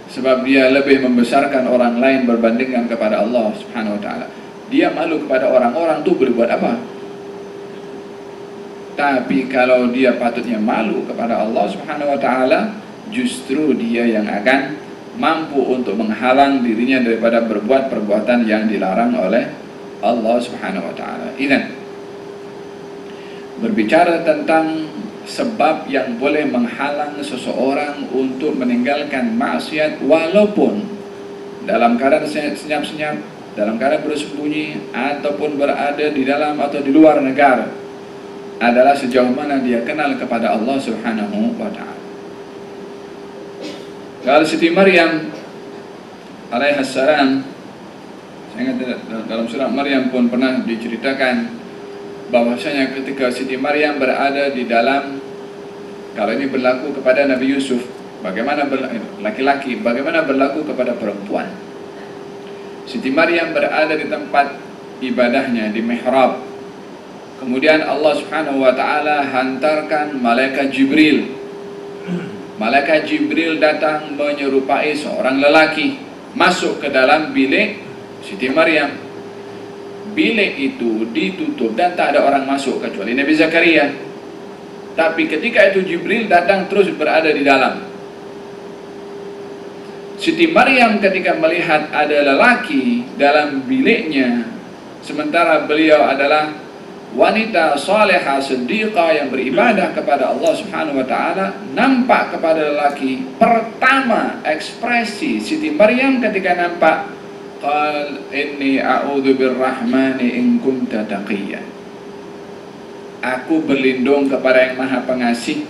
sebab dia lebih membesarkan orang lain berbandingkan kepada Allah Subhanahu wa ta'ala. Dia malu kepada orang-orang tu boleh buat apa? Tapi kalau dia patutnya malu kepada Allah Subhanahu wa ta'ala, justru dia yang akan mampu untuk menghalang dirinya daripada berbuat perbuatan yang dilarang oleh Allah Subhanahu wa ta'ala. Idzan, berbicara tentang sebab yang boleh menghalang seseorang untuk meninggalkan maksiat walaupun dalam keadaan senyap-senyap, dalam keadaan bersembunyi, ataupun berada di dalam atau di luar negara, adalah sejauh mana dia kenal kepada Allah Subhanahu wa ta'ala. Kalau Siti Maryam alaihassalam, saya ingat dalam surah Maryam pun pernah diceritakan bahwasanya ketika Siti Maryam berada di dalam, kalau ini berlaku kepada Nabi Yusuf, bagaimana laki-laki, bagaimana berlaku kepada perempuan. Siti Maryam berada di tempat ibadahnya, di mihrab. Kemudian Allah Subhanahu wa ta'ala hantarkan malaikat Jibril. Malaikat Jibril datang menyerupai seorang lelaki, masuk ke dalam bilik Siti Maryam. Bilik itu ditutup dan tak ada orang masuk kecuali Nabi Zakaria. Tapi ketika itu Jibril datang terus berada di dalam. Siti Maryam ketika melihat ada lelaki dalam biliknya, sementara beliau adalah wanita salihah siddiqah yang beribadah kepada Allah Subhanahu wa ta'ala, nampak kepada lelaki, pertama ekspresi Siti Maryam ketika nampak, qal inni a'udzu birrahmani in kunta taqiyya, aku berlindung kepada yang maha pengasih,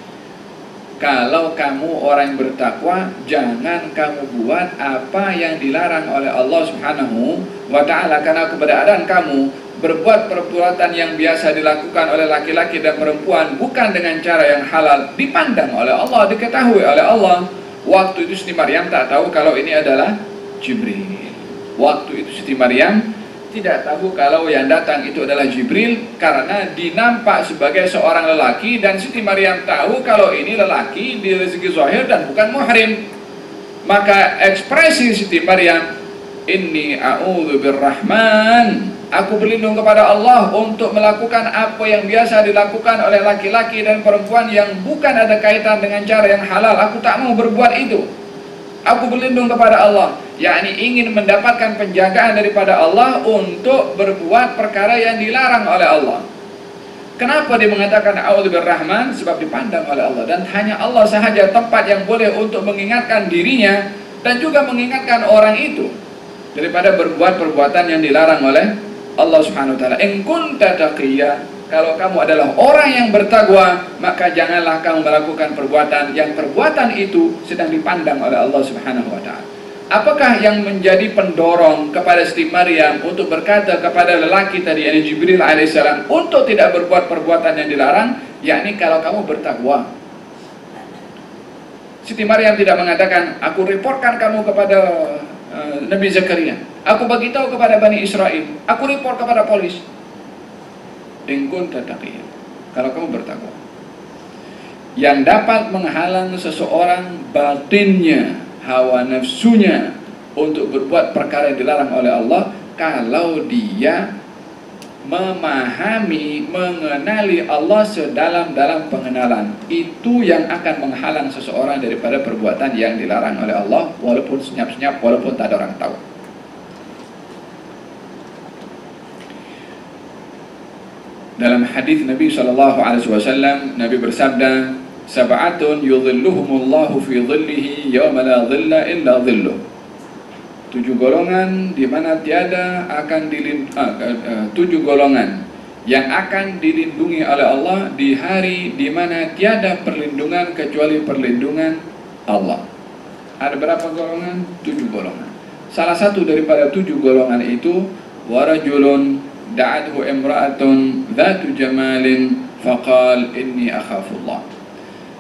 kalau kamu orang yang bertakwa, jangan kamu buat apa yang dilarang oleh Allah Subhanahu wa ta'ala. Karena keberadaan kamu berbuat perbuatan yang biasa dilakukan oleh laki-laki dan perempuan bukan dengan cara yang halal, dipandang oleh Allah, diketahui oleh Allah. Waktu itu Siti Maryam tak tahu kalau ini adalah Jibril. Waktu itu Siti Maryam tidak tahu kalau yang datang itu adalah Jibril, karena dinampak sebagai seorang lelaki, dan Siti Maryam tahu kalau ini lelaki di segi zahir dan bukan muhrim. Maka ekspresi Siti Maryam, inni a'udzu birrahman, aku berlindung kepada Allah untuk melakukan apa yang biasa dilakukan oleh laki-laki dan perempuan yang bukan ada kaitan dengan cara yang halal. Aku tak mau berbuat itu. Aku berlindung kepada Allah, yakni ingin mendapatkan penjagaan daripada Allah untuk berbuat perkara yang dilarang oleh Allah. Kenapa dia mengatakan a'udzu birrahman? Sebab dipandang oleh Allah, dan hanya Allah sahaja tempat yang boleh untuk mengingatkan dirinya dan juga mengingatkan orang itu daripada berbuat perbuatan yang dilarang oleh Allah Subhanahu wa ta'ala. In kunta taqiyya, kalau kamu adalah orang yang bertakwa, maka janganlah kamu melakukan perbuatan yang perbuatan itu sedang dipandang oleh Allah Subhanahu wa ta'ala. Apakah yang menjadi pendorong kepada Siti Maryam untuk berkata kepada lelaki tadi, yakni Jibril alaihissalam, untuk tidak berbuat perbuatan yang dilarang, yakni kalau kamu bertakwa. Siti Maryam tidak mengatakan, aku reportkan kamu kepada Nabi Zakaria, aku bagi tahu kepada Bani Israel, aku report kepada polis. In kunta taqiyyan, kalau kamu bertakwa. Yang dapat menghalang seseorang batinnya, hawa nafsunya untuk berbuat perkara yang dilarang oleh Allah, kalau dia memahami, mengenali Allah sedalam-dalam pengenalan. Itu yang akan menghalang seseorang daripada perbuatan yang dilarang oleh Allah, walaupun senyap-senyap, walaupun tak ada orang tahu. Dalam hadis Nabi SAW, Nabi bersabda, sab'atun yudhilluhumullahu fi dhillihi yawma la dhilla illa dhilluh. 7 golongan di mana tiada akan tujuh golongan yang akan dilindungi oleh Allah di hari di mana tiada perlindungan kecuali perlindungan Allah. Ada berapa golongan? 7 golongan. Salah satu daripada 7 golongan itu, warajulun da'athu imra'atun dhatu jamalin faqal inni akhafullah.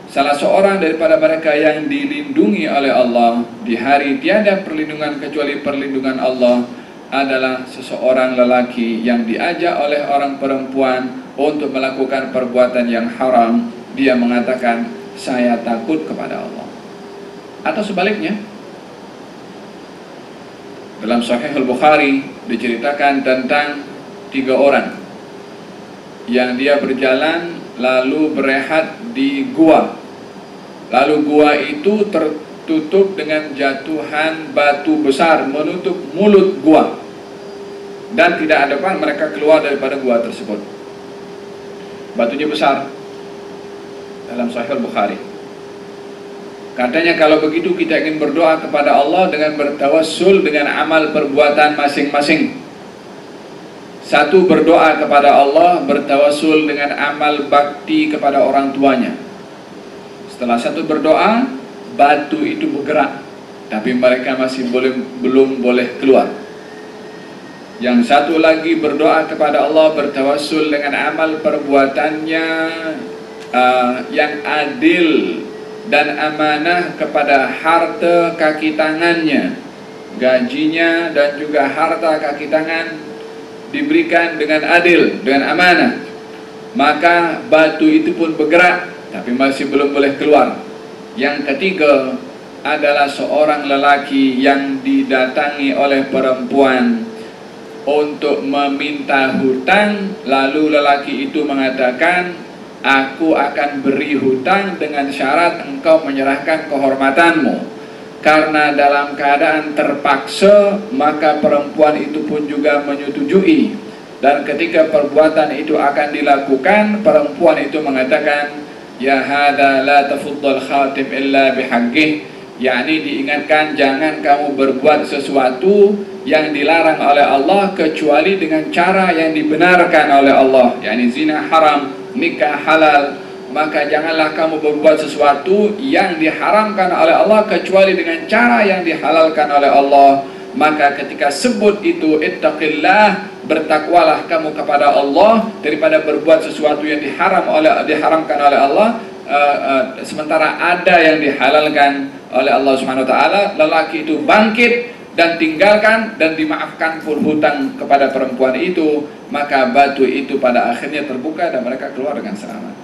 Salah seorang daripada mereka yang dilindungi oleh Allah di hari tiada perlindungan kecuali perlindungan Allah adalah seseorang lelaki yang diajak oleh orang perempuan untuk melakukan perbuatan yang haram. Dia mengatakan, saya takut kepada Allah. Atau sebaliknya, dalam Sahih Al-Bukhari diceritakan tentang 3 orang yang dia berjalan lalu berehat di gua. Lalu gua itu tertutup dengan jatuhan batu besar menutup mulut gua, dan tidak ada depan mereka keluar daripada gua tersebut. Batunya besar. Dalam Sahih Bukhari katanya, kalau begitu kita ingin berdoa kepada Allah dengan bertawassul dengan amal perbuatan masing-masing. Satu, berdoa kepada Allah, bertawassul dengan amal bakti kepada orang tuanya. Setelah satu berdoa, batu itu bergerak, tapi mereka masih belum boleh keluar. Yang satu lagi berdoa kepada Allah, bertawassul dengan amal perbuatannya yang adil dan amanah kepada harta kaki tangannya, gajinya dan juga harta kaki tangan diberikan dengan adil, dengan amanah. Maka batu itu pun bergerak, tapi masih belum boleh keluar. Yang ketiga adalah seorang lelaki yang didatangi oleh perempuan untuk meminta hutang. Lalu lelaki itu mengatakan, aku akan beri hutang dengan syarat engkau menyerahkan kehormatanmu. Karena dalam keadaan terpaksa, maka perempuan itu pun juga menyetujui. Dan ketika perbuatan itu akan dilakukan, perempuan itu mengatakan, ya hadza la tafuddal khatim illa bihaqqih, yakni diingatkan jangan kamu berbuat sesuatu yang dilarang oleh Allah kecuali dengan cara yang dibenarkan oleh Allah, yakni zina haram, nikah halal. Maka janganlah kamu berbuat sesuatu yang diharamkan oleh Allah kecuali dengan cara yang dihalalkan oleh Allah. Maka ketika sebut itu ittaqillah, bertakwalah kamu kepada Allah daripada berbuat sesuatu yang diharamkan oleh Allah, sementara ada yang dihalalkan oleh Allah Subhanahu wa taala. Lelaki itu bangkit dan tinggalkan dan dimaafkan pun hutang kepada perempuan itu. Maka batu itu pada akhirnya terbuka dan mereka keluar dengan selamat.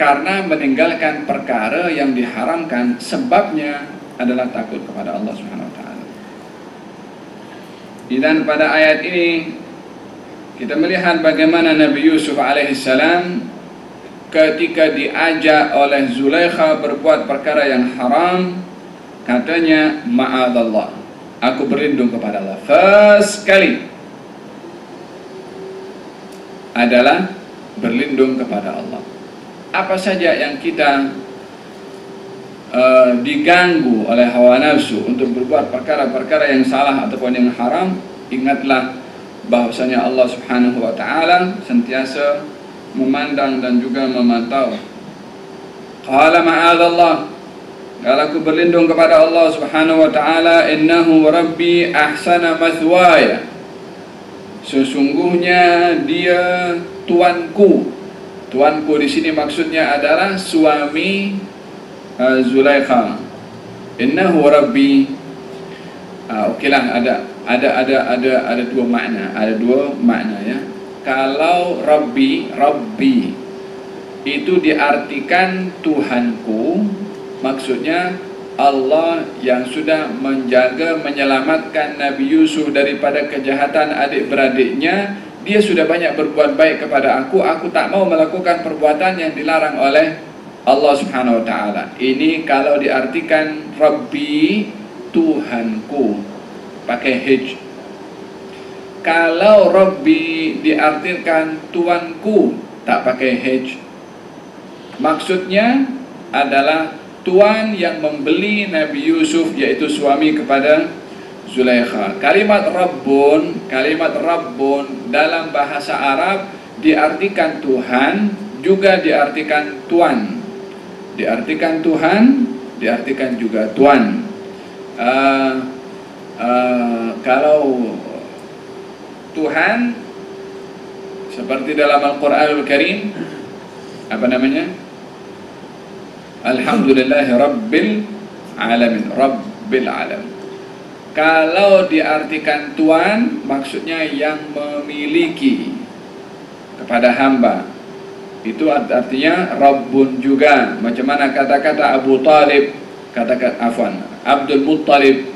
Karena meninggalkan perkara yang diharamkan, sebabnya adalah takut kepada Allah Subhanahu wa taala. Dan pada ayat ini kita melihat bagaimana Nabi Yusuf alaihissalam ketika diajak oleh Zulaikha berbuat perkara yang haram, katanya, ma'adallah, aku berlindung kepada Allah. First kali adalah berlindung kepada Allah. Apa saja yang kita diganggu oleh hawa nafsu untuk berbuat perkara-perkara yang salah ataupun yang haram, ingatlah bahwasanya Allah Subhanahu wa taala sentiasa memandang dan juga memantau. Qala ma'adallah, kalau aku berlindung kepada Allah Subhanahu wa taala, innahu rabbi ahsana mathwaya, sesungguhnya dia tuanku. Tuanku di sini maksudnya adalah suami Zulaikha, innahu rabbi. Okeylah, ada dua makna ya. Kalau rabbi itu diartikan Tuhanku, maksudnya Allah yang sudah menjaga, menyelamatkan Nabi Yusuf daripada kejahatan adik-beradiknya. Dia sudah banyak berbuat baik kepada aku tak mau melakukan perbuatan yang dilarang oleh Allah Subhanahu wa ta'ala. Ini kalau diartikan Rabbi, Tuhanku, pakai H. Kalau Rabbi diartikan Tuanku, tak pakai H. Maksudnya adalah Tuan yang membeli Nabi Yusuf, yaitu suami kepada Zulaikha. Kalimat Rabbun dalam bahasa Arab diartikan Tuhan, juga diartikan Tuan. Diartikan Tuhan, diartikan juga Tuan. Kalau Tuhan seperti dalam Al-Quranul Karim, apa namanya? Alhamdulillahi Rabbil Alamin, Rabbil Alamin. Kalau diartikan Tuan, maksudnya yang memiliki kepada hamba. Itu artinya Rabbun juga. Macam mana kata-kata Abu Talib, Abdul Muttalib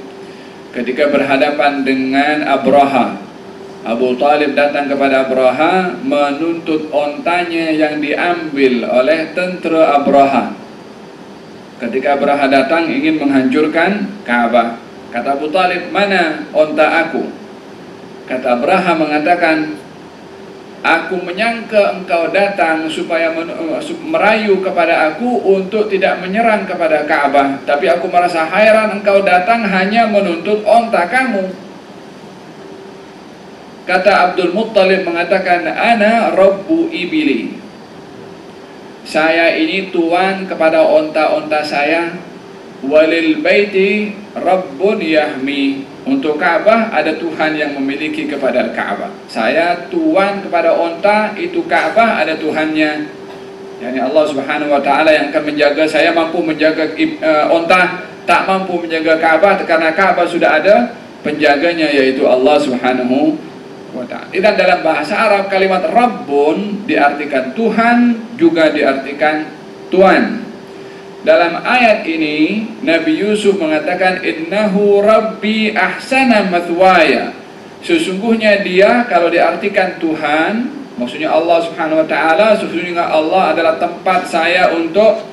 ketika berhadapan dengan Abraha. Abu Talib datang kepada Abraha menuntut ontanya yang diambil oleh tentera Abraha. Ketika Abraha datang ingin menghancurkan Ka'bah, kata Abu Talib, mana onta aku? Kata Abraha mengatakan, aku menyangka engkau datang supaya merayu kepada aku untuk tidak menyerang kepada Ka'bah, tapi aku merasa hairan engkau datang hanya menuntut onta kamu. Kata Abdul Muttalib mengatakan, ana rabbu ibili, saya ini tuan kepada onta-onta saya. Walil baiti rabbun yahmi, untuk Ka'bah ada Tuhan yang memiliki kepada Ka'bah. Saya tuan kepada onta, itu Ka'bah ada Tuhannya, yakni Allah Subhanahu wa ta'ala yang akan menjaga. Saya mampu menjaga onta, tak mampu menjaga Ka'bah, karena Ka'bah sudah ada penjaganya, yaitu Allah Subhanahu wa ta'ala. Dan dalam bahasa Arab kalimat Rabbun diartikan Tuhan, juga diartikan Tuan. Dalam ayat ini Nabi Yusuf mengatakan, innahu rabbi ahsana mathwaya, sesungguhnya dia, kalau diartikan Tuhan, maksudnya Allah Subhanahu wa ta'ala, sesungguhnya Allah adalah tempat saya untuk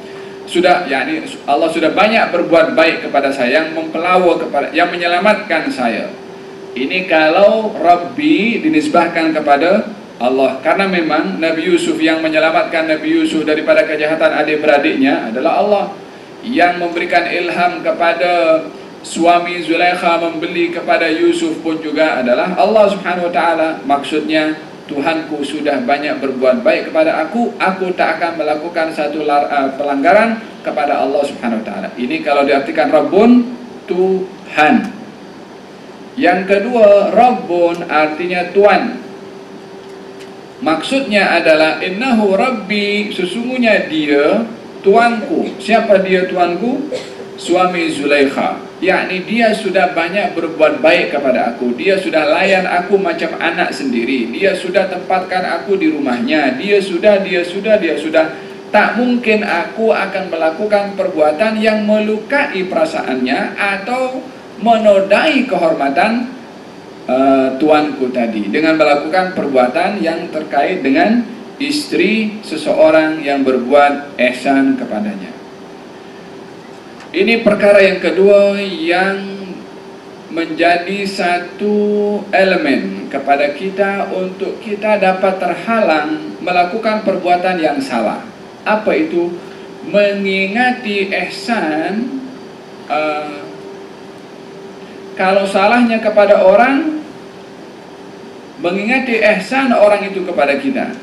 Allah sudah banyak berbuat baik kepada saya, yang mempelawa kepada, yang menyelamatkan saya. Ini kalau Rabbi dinisbahkan kepada Allah, karena memang Nabi Yusuf yang menyelamatkan Nabi Yusuf daripada kejahatan adik-beradiknya adalah Allah. Yang memberikan ilham kepada suami Zulaikha membeli kepada Yusuf pun juga adalah Allah Subhanahu wa ta'ala. Maksudnya, Tuhanku sudah banyak berbuat baik kepada aku tak akan melakukan satu pelanggaran kepada Allah Subhanahu wa ta'ala. Ini kalau diartikan Rabbun, Tuhan. Yang kedua, Rabbun artinya Tuan. Maksudnya adalah innahu rabbi, sesungguhnya dia tuanku. Siapa dia tuanku? Suami Zulaikha. Yakni dia sudah banyak berbuat baik kepada aku. Dia sudah layan aku macam anak sendiri. Dia sudah tempatkan aku di rumahnya. Dia sudah. Tak mungkin aku akan melakukan perbuatan yang melukai perasaannya atau menodai kehormatan tuanku tadi, dengan melakukan perbuatan yang terkait dengan istri seseorang yang berbuat ihsan kepadanya. Ini perkara yang kedua yang menjadi satu elemen kepada kita untuk kita dapat terhalang melakukan perbuatan yang salah. Apa itu? Mengingati ihsan. Kalau salahnya kepada orang, mengingati ihsan orang itu kepada kita.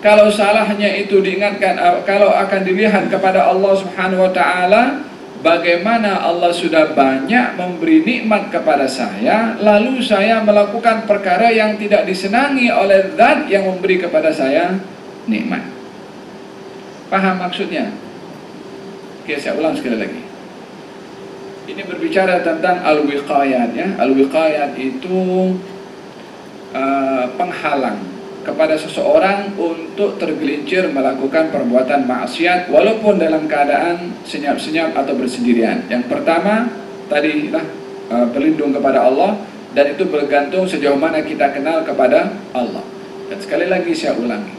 Kalau salahnya itu diingatkan, kalau akan dilihat kepada Allah Subhanahu wa ta'ala, bagaimana Allah sudah banyak memberi nikmat kepada saya, lalu saya melakukan perkara yang tidak disenangi oleh zat yang memberi kepada saya nikmat. Paham maksudnya? Oke, saya ulang sekali lagi. Ini berbicara tentang al-wiqayat, ya. Al-wiqayat itu penghalang kepada seseorang untuk tergelincir melakukan perbuatan maksiat walaupun dalam keadaan senyap-senyap atau bersendirian. Yang pertama tadi lah berlindung kepada Allah, dan itu bergantung sejauh mana kita kenal kepada Allah. Dan sekali lagi saya ulangi,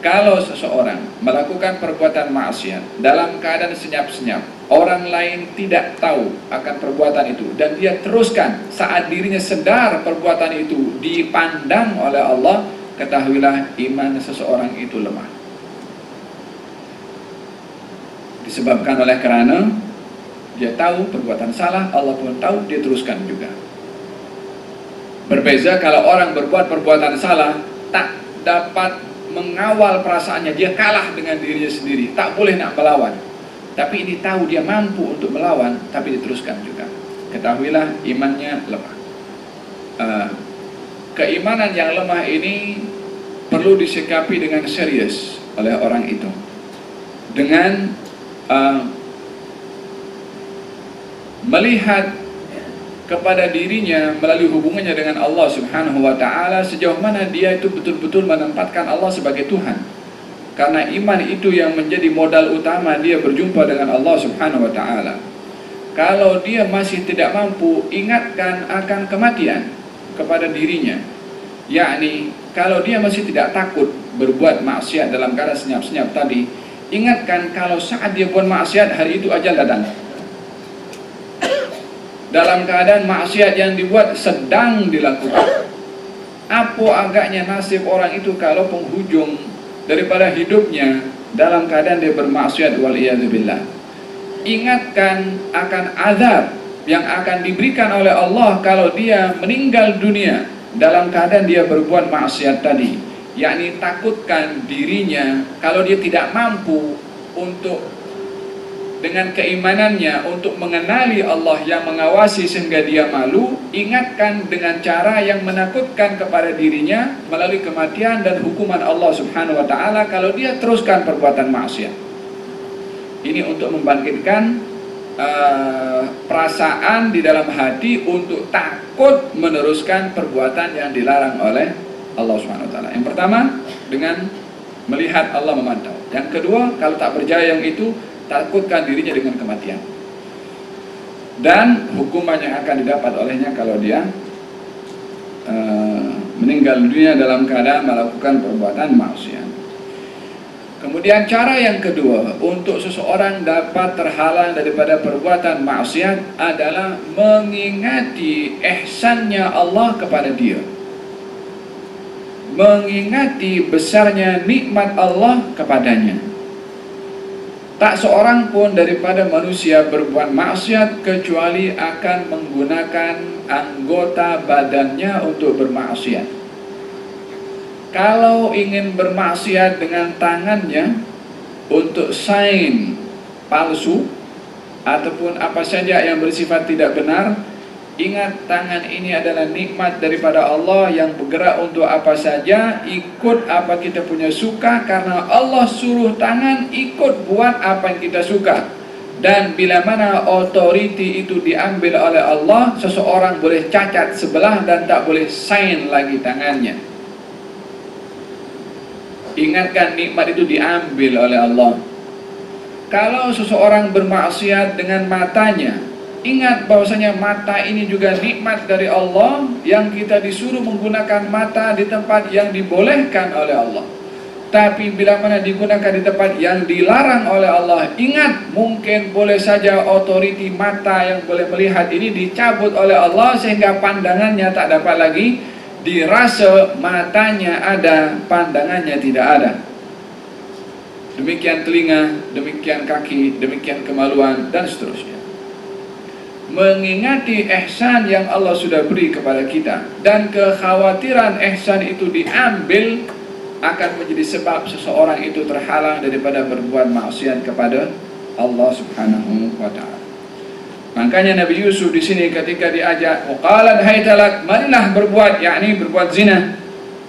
kalau seseorang melakukan perbuatan maksiat dalam keadaan senyap-senyap, orang lain tidak tahu akan perbuatan itu, dan dia teruskan saat dirinya sadar perbuatan itu dipandang oleh Allah, ketahuilah iman seseorang itu lemah. Disebabkan oleh karena dia tahu perbuatan salah, Allah pun tahu, dia teruskan juga. Berbeza kalau orang berbuat perbuatan salah, tak dapat mengawal perasaannya, dia kalah dengan dirinya sendiri, tak boleh nak melawan. Tapi ini tahu dia mampu untuk melawan, tapi diteruskan juga. Ketahuilah imannya lemah. Keimanan yang lemah ini perlu disikapi dengan serius oleh orang itu, dengan melihat kepada dirinya melalui hubungannya dengan Allah Subhanahu wa ta'ala, sejauh mana dia itu betul-betul menempatkan Allah sebagai Tuhan. Karena iman itu yang menjadi modal utama dia berjumpa dengan Allah Subhanahu wa ta'ala. Kalau dia masih tidak mampu, ingatkan akan kematian kepada dirinya. Yakni kalau dia masih tidak takut berbuat maksiat dalam keadaan senyap-senyap tadi, ingatkan kalau saat dia buat maksiat, hari itu ajal datang. Dalam keadaan maksiat yang dibuat sedang dilakukan. Apa agaknya nasib orang itu kalau penghujung daripada hidupnya dalam keadaan dia bermaksiat, waliyadzubillah. Ingatkan akan azab yang akan diberikan oleh Allah kalau dia meninggal dunia dalam keadaan dia berbuat maksiat tadi. Yakni takutkan dirinya kalau dia tidak mampu untuk dengan keimanannya untuk mengenali Allah yang mengawasi sehingga dia malu, ingatkan dengan cara yang menakutkan kepada dirinya melalui kematian dan hukuman Allah Subhanahu wa ta'ala kalau dia teruskan perbuatan maksiat. Ini untuk membangkitkan perasaan di dalam hati untuk takut meneruskan perbuatan yang dilarang oleh Allah Subhanahu wa ta'ala. Yang pertama, dengan melihat Allah memantau. Yang kedua, kalau tak berjaya yang itu, takutkan dirinya dengan kematian dan hukuman yang akan didapat olehnya kalau dia meninggal dunia dalam keadaan melakukan perbuatan maksiat. Kemudian cara yang kedua untuk seseorang dapat terhalang daripada perbuatan maksiat adalah mengingati ihsannya Allah kepada dia, mengingati besarnya nikmat Allah kepadanya. Tak seorang pun daripada manusia berbuat maksiat kecuali akan menggunakan anggota badannya untuk bermaksiat. Kalau ingin bermaksiat dengan tangannya untuk sign palsu ataupun apa saja yang bersifat tidak benar, ingat tangan ini adalah nikmat daripada Allah yang bergerak untuk apa saja, ikut apa kita punya suka, karena Allah suruh tangan ikut buat apa yang kita suka. Dan bila mana authority itu diambil oleh Allah, seseorang boleh cacat sebelah dan tak boleh sign lagi tangannya. Ingatkan nikmat itu diambil oleh Allah. Kalau seseorang bermaksiat dengan matanya, ingat bahwasanya mata ini juga nikmat dari Allah yang kita disuruh menggunakan mata di tempat yang dibolehkan oleh Allah. Tapi bila mana digunakan di tempat yang dilarang oleh Allah, ingat mungkin boleh saja otoriti mata yang boleh melihat ini dicabut oleh Allah sehingga pandangannya tak dapat lagi dirasa, matanya ada, pandangannya tidak ada. Demikian telinga, demikian kaki, demikian kemaluan dan seterusnya. Mengingati ihsan yang Allah sudah beri kepada kita dan kekhawatiran ihsan itu diambil akan menjadi sebab seseorang itu terhalang daripada berbuat maksiat kepada Allah Subhanahu wa ta'ala. Makanya Nabi Yusuf di sini ketika diajak, "Qalat haytalak," marilah berbuat, yakni berbuat zina.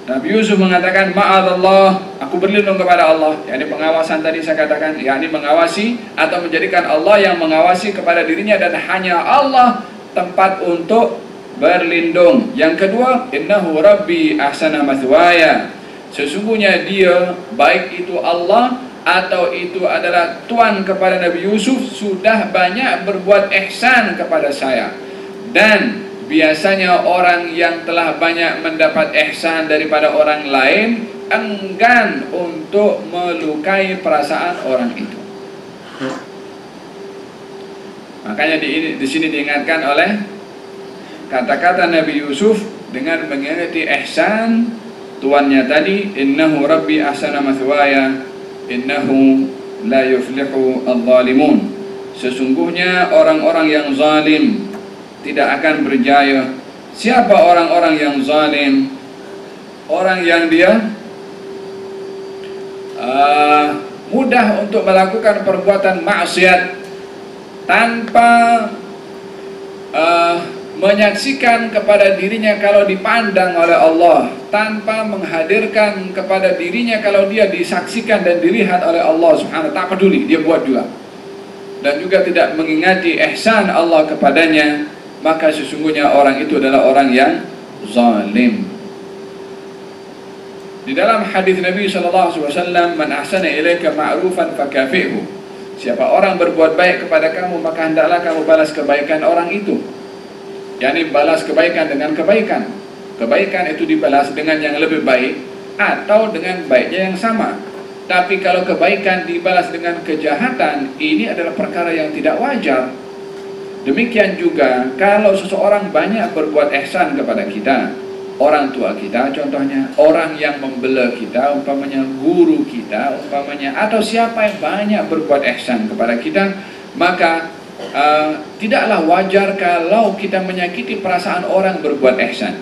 Nabi Yusuf mengatakan, ma'adallah, aku berlindung kepada Allah. Yakni pengawasan tadi saya katakan, yakni mengawasi atau menjadikan Allah yang mengawasi kepada dirinya, dan hanya Allah tempat untuk berlindung. Yang kedua, innahu rabbi ahsana mathwaya, sesungguhnya dia, baik itu Allah atau itu adalah Tuhan kepada Nabi Yusuf, sudah banyak berbuat ihsan kepada saya. Dan biasanya orang yang telah banyak mendapat ihsan daripada orang lain enggan untuk melukai perasaan orang itu. Makanya di sini diingatkan oleh kata-kata Nabi Yusuf dengan mengingati ihsan tuannya tadi, innahu rabbi ahsana mathwaya innahu la yuflihu adh-dhalimun, sesungguhnya orang-orang yang zalim tidak akan berjaya. Siapa orang-orang yang zalim? Orang yang dia mudah untuk melakukan perbuatan maksiat tanpa menyaksikan kepada dirinya kalau dipandang oleh Allah, tanpa menghadirkan kepada dirinya kalau dia disaksikan dan dilihat oleh Allah Subhanahu wa ta'ala, tak peduli, dia buat juga. Dan juga tidak mengingati ihsan Allah kepadanya, maka sesungguhnya orang itu adalah orang yang zalim. Di dalam hadis Nabi SAW, man ahsana ilaika ma'rufan fakafi'hu, siapa orang berbuat baik kepada kamu, maka hendaklah kamu balas kebaikan orang itu. yakni balas kebaikan dengan kebaikan. Kebaikan itu dibalas dengan yang lebih baik atau dengan baiknya yang sama. Tapi kalau kebaikan dibalas dengan kejahatan, ini adalah perkara yang tidak wajar. Demikian juga kalau seseorang banyak berbuat ihsan kepada kita, orang tua kita contohnya, orang yang membela kita, umpamanya guru kita, umpamanya, atau siapa yang banyak berbuat ihsan kepada kita, maka tidaklah wajar kalau kita menyakiti perasaan orang berbuat ihsan.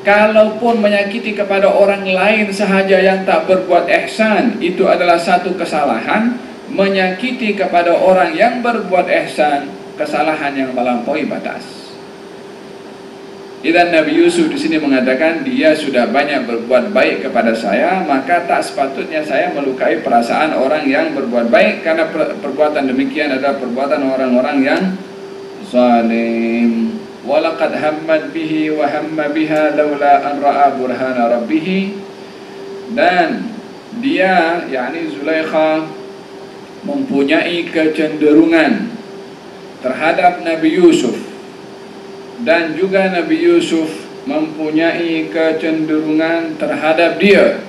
Kalaupun menyakiti kepada orang lain sahaja yang tak berbuat ihsan, itu adalah satu kesalahan. Menyakiti kepada orang yang berbuat ihsan, kesalahan yang melampaui batas. Dan Nabi Yusuf di sini mengatakan, dia sudah banyak berbuat baik kepada saya, maka tak sepatutnya saya melukai perasaan orang yang berbuat baik, karena perbuatan demikian adalah perbuatan orang-orang yang zalim. Walaqad hammat bihi wa hamma biha laula an ra'a burhana rabbih. Dan dia, yakni Zulaikha, mempunyai kecenderungan terhadap Nabi Yusuf, dan juga Nabi Yusuf mempunyai kecenderungan terhadap dia.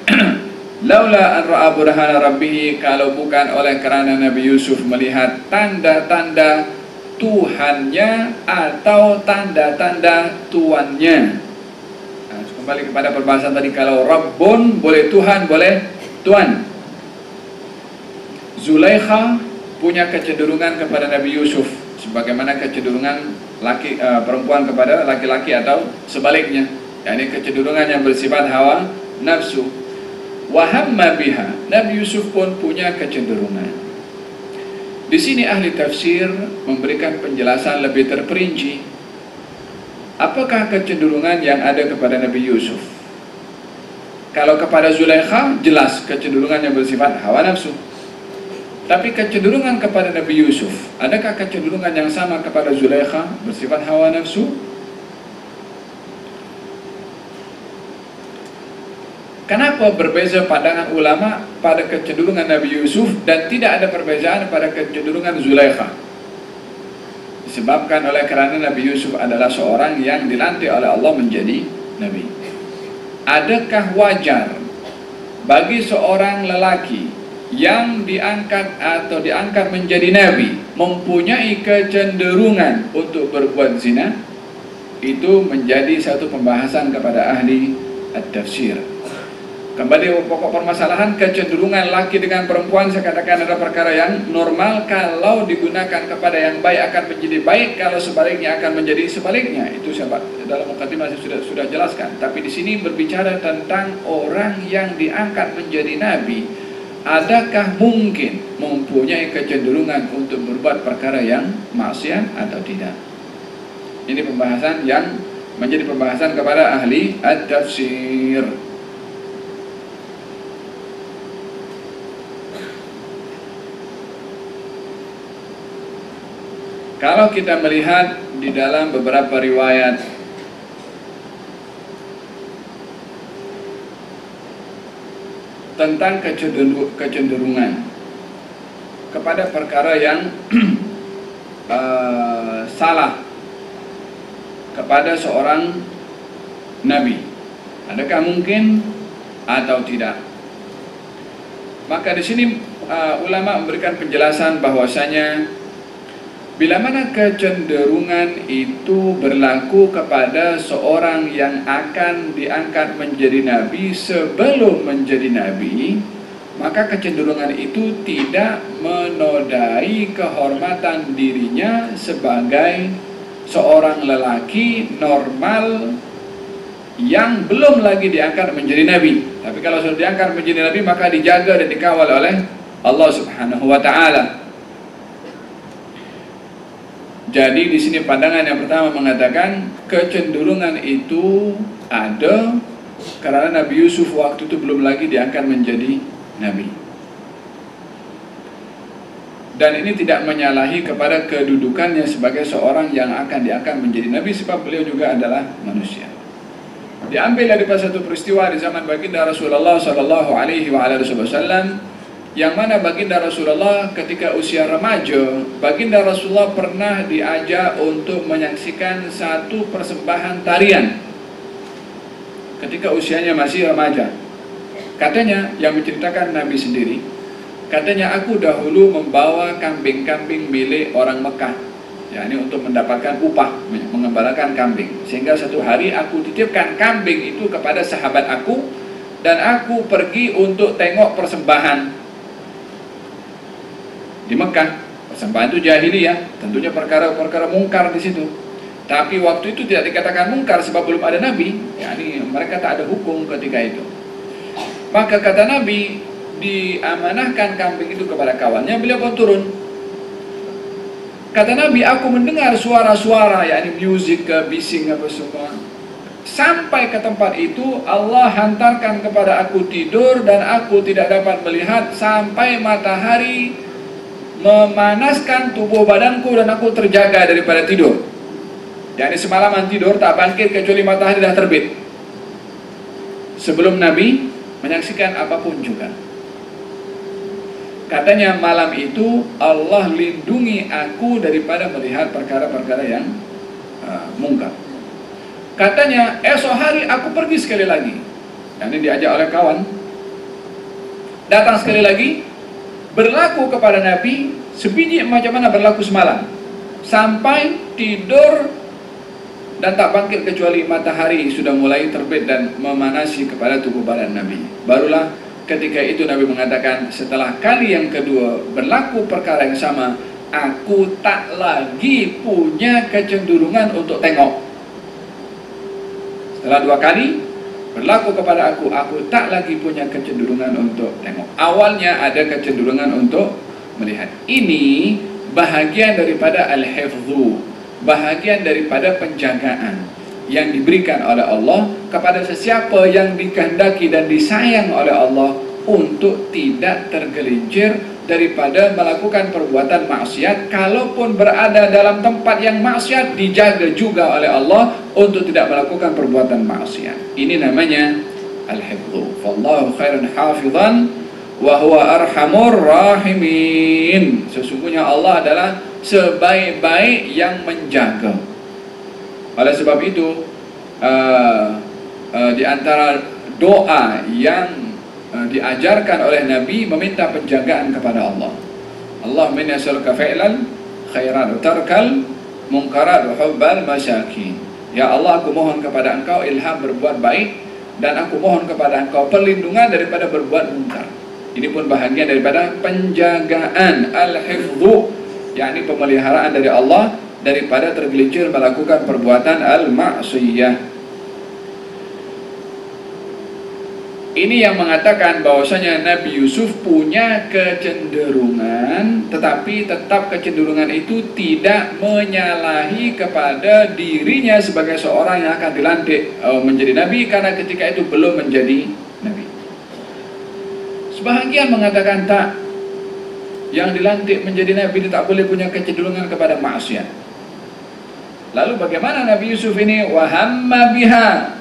Laula an ra'a burhana rabbih, kalau bukan oleh kerana Nabi Yusuf melihat tanda-tanda Tuhannya atau tanda-tanda tuannya. Nah, kembali kepada perbahasan tadi, kalau Rabbun boleh Tuhan, boleh Tuan. Zulaikha punya kecenderungan kepada Nabi Yusuf sebagaimana kecenderungan perempuan kepada laki-laki, atau sebaliknya, yakni kecenderungan yang bersifat hawa nafsu. Wa hamma biha, Nabi Yusuf pun punya kecenderungan. Di sini ahli tafsir memberikan penjelasan lebih terperinci. Apakah kecenderungan yang ada kepada Nabi Yusuf? Kalau kepada Zulaikha, jelas kecenderungan yang bersifat hawa nafsu. Tapi kecenderungan kepada Nabi Yusuf, adakah kecenderungan yang sama kepada Zulaikha bersifat hawa nafsu? Kenapa berbeza pandangan ulama pada kecenderungan Nabi Yusuf dan tidak ada perbezaan pada kecenderungan Zulaikha? Disebabkan oleh kerana Nabi Yusuf adalah seorang yang dilantik oleh Allah menjadi Nabi. Adakah wajar bagi seorang lelaki yang diangkat atau diangkat menjadi Nabi mempunyai kecenderungan untuk berbuat zina? Itu menjadi satu pembahasan kepada ahli at-tafsir. Kembali pokok permasalahan, kecenderungan laki dengan perempuan saya katakan adalah perkara yang normal. Kalau digunakan kepada yang baik akan menjadi baik, kalau sebaliknya akan menjadi sebaliknya. Itu saya dalam mukadimah saya sudah jelaskan. Tapi di sini berbicara tentang orang yang diangkat menjadi nabi, adakah mungkin mempunyai kecenderungan untuk berbuat perkara yang maksiat atau tidak? Ini pembahasan yang menjadi pembahasan kepada ahli at-tafsir. Kalau kita melihat di dalam beberapa riwayat tentang kecenderungan kepada perkara yang salah kepada seorang nabi, adakah mungkin atau tidak? Maka di sini ulama memberikan penjelasan bahwasanya bila mana kecenderungan itu berlaku kepada seorang yang akan diangkat menjadi nabi sebelum menjadi nabi, maka kecenderungan itu tidak menodai kehormatan dirinya sebagai seorang lelaki normal yang belum lagi diangkat menjadi nabi. Tapi kalau sudah diangkat menjadi nabi, maka dijaga dan dikawal oleh Allah Subhanahu wa taala. Jadi di sini pandangan yang pertama mengatakan kecenderungan itu ada karena Nabi Yusuf waktu itu belum lagi diangkat menjadi nabi. Dan ini tidak menyalahi kepada kedudukannya sebagai seorang yang akan diangkat menjadi nabi, sebab beliau juga adalah manusia. Diambil dari satu peristiwa di zaman baginda Rasulullah Sallallahu Alaihi Wasallam, yang mana baginda Rasulullah ketika usia remaja, baginda Rasulullah pernah diajak untuk menyaksikan satu persembahan tarian ketika usianya masih remaja. Katanya, yang menceritakan Nabi sendiri, katanya, aku dahulu membawa kambing-kambing milik orang Mekah, yakni untuk mendapatkan upah mengembalakan kambing, sehingga satu hari aku titipkan kambing itu kepada sahabat aku dan aku pergi untuk tengok persembahan di Mekah. Persembahan itu jahiliyah, tentunya perkara-perkara mungkar di situ. Tapi waktu itu tidak dikatakan mungkar sebab belum ada nabi, yakni mereka tak ada hukum ketika itu. Maka kata Nabi, diamanahkan kambing itu kepada kawannya, beliau pun turun. Kata Nabi, aku mendengar suara-suara, yakni musik, bising apa semua. Sampai ke tempat itu Allah hantarkan kepada aku tidur dan aku tidak dapat melihat sampai matahari memanaskan tubuh badanku dan aku terjaga daripada tidur. Jadi semalaman tidur tak bangkit kecuali matahari dah terbit, sebelum Nabi menyaksikan apapun juga. Katanya malam itu Allah lindungi aku daripada melihat perkara-perkara yang mungkar. Katanya esok hari aku pergi sekali lagi, dan ini diajak oleh kawan, datang sekali lagi, berlaku kepada Nabi sebiji macam mana berlaku semalam, sampai tidur dan tak bangkit kecuali matahari sudah mulai terbit dan memanasi kepada tubuh badan Nabi. Barulah ketika itu Nabi mengatakan, setelah kali yang kedua berlaku perkara yang sama, aku tak lagi punya kecenderungan untuk tengok. Setelah dua kali berlaku kepada aku tak lagi punya kecenderungan untuk tengok. Awalnya ada kecenderungan untuk melihat. Ini bahagian daripada al-hifdhu, bahagian daripada penjagaan yang diberikan oleh Allah kepada sesiapa yang dikehendaki dan disayang oleh Allah untuk tidak tergelincir daripada melakukan perbuatan maksiat. Kalaupun berada dalam tempat yang maksiat, dijaga juga oleh Allah untuk tidak melakukan perbuatan maksiat. Ini namanya al-hifdhu. Fallahu khairun hafizan wa huwa arhamur rahimin. Sesungguhnya Allah adalah sebaik-baik yang menjaga. Oleh sebab itu di antara doa yang diajarkan oleh Nabi meminta penjagaan kepada Allah. Allahumma inni as'aluka fi'lal khairat wa tarkal munkarat wa hubbal masyakin. Ya Allah, aku mohon kepada Engkau ilham berbuat baik, dan aku mohon kepada Engkau perlindungan daripada berbuat munkar. Ini pun bahagian daripada penjagaan al-hifdhu, yakni pemeliharaan dari Allah daripada tergelincir melakukan perbuatan al-ma'siyah. Ini yang mengatakan bahwasanya Nabi Yusuf punya kecenderungan, tetapi tetap kecenderungan itu tidak menyalahi kepada dirinya sebagai seorang yang akan dilantik menjadi Nabi, karena ketika itu belum menjadi Nabi. Sebahagian mengatakan tak, yang dilantik menjadi Nabi dia tak boleh punya kecenderungan kepada maksiat. Lalu bagaimana Nabi Yusuf ini? Wahamma biha.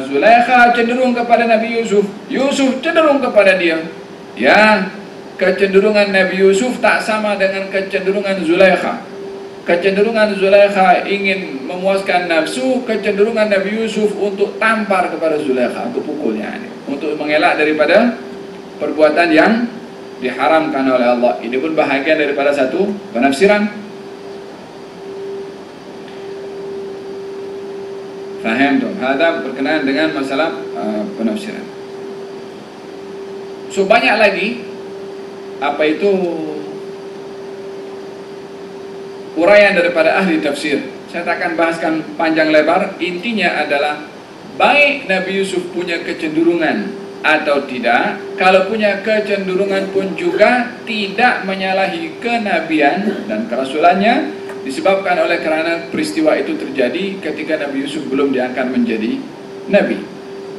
Zulaikha cenderung kepada Nabi Yusuf, Yusuf cenderung kepada dia. Ya, kecenderungan Nabi Yusuf tak sama dengan kecenderungan Zulaikha. Kecenderungan Zulaikha ingin memuaskan nafsu, kecenderungan Nabi Yusuf untuk tampar kepada Zulaikha, untuk pukulnya, untuk mengelak daripada perbuatan yang diharamkan oleh Allah. Ini pun bahagian daripada satu penafsiran. Faham tuh? Hadap berkenaan dengan masalah penafsiran. So banyak lagi apa itu uraian daripada ahli tafsir. Saya tak akan bahaskan panjang lebar. Intinya adalah baik Nabi Yusuf punya kecenderungan atau tidak, kalau punya kecenderungan pun juga tidak menyalahi kenabian dan kerasulannya, disebabkan oleh kerana peristiwa itu terjadi ketika Nabi Yusuf belum diangkat menjadi Nabi.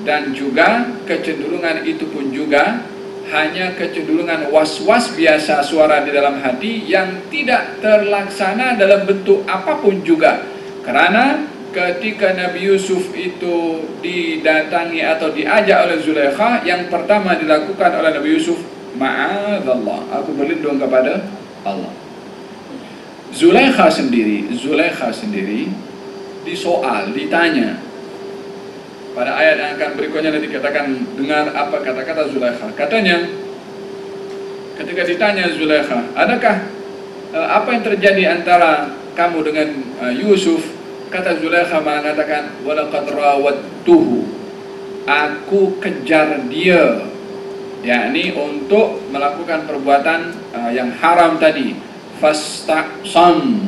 Dan juga kecenderungan itu pun juga hanya kecenderungan was-was biasa, suara di dalam hati yang tidak terlaksana dalam bentuk apapun juga. Karena ketika Nabi Yusuf itu didatangi atau diajak oleh Zulaikha, yang pertama dilakukan oleh Nabi Yusuf, ma'adzallah, aku berlindung kepada Allah. Zulaikha sendiri disoal, ditanya. Pada ayat yang akan berikutnya nanti katakan, dengar apa kata-kata Zulaikha. Katanya, ketika ditanya Zulaikha, adakah apa yang terjadi antara kamu dengan Yusuf? Kata Zulaikha mengatakan, walaqad rawattuhu, aku kejar dia, yakni untuk melakukan perbuatan yang haram tadi. Fastaqsam,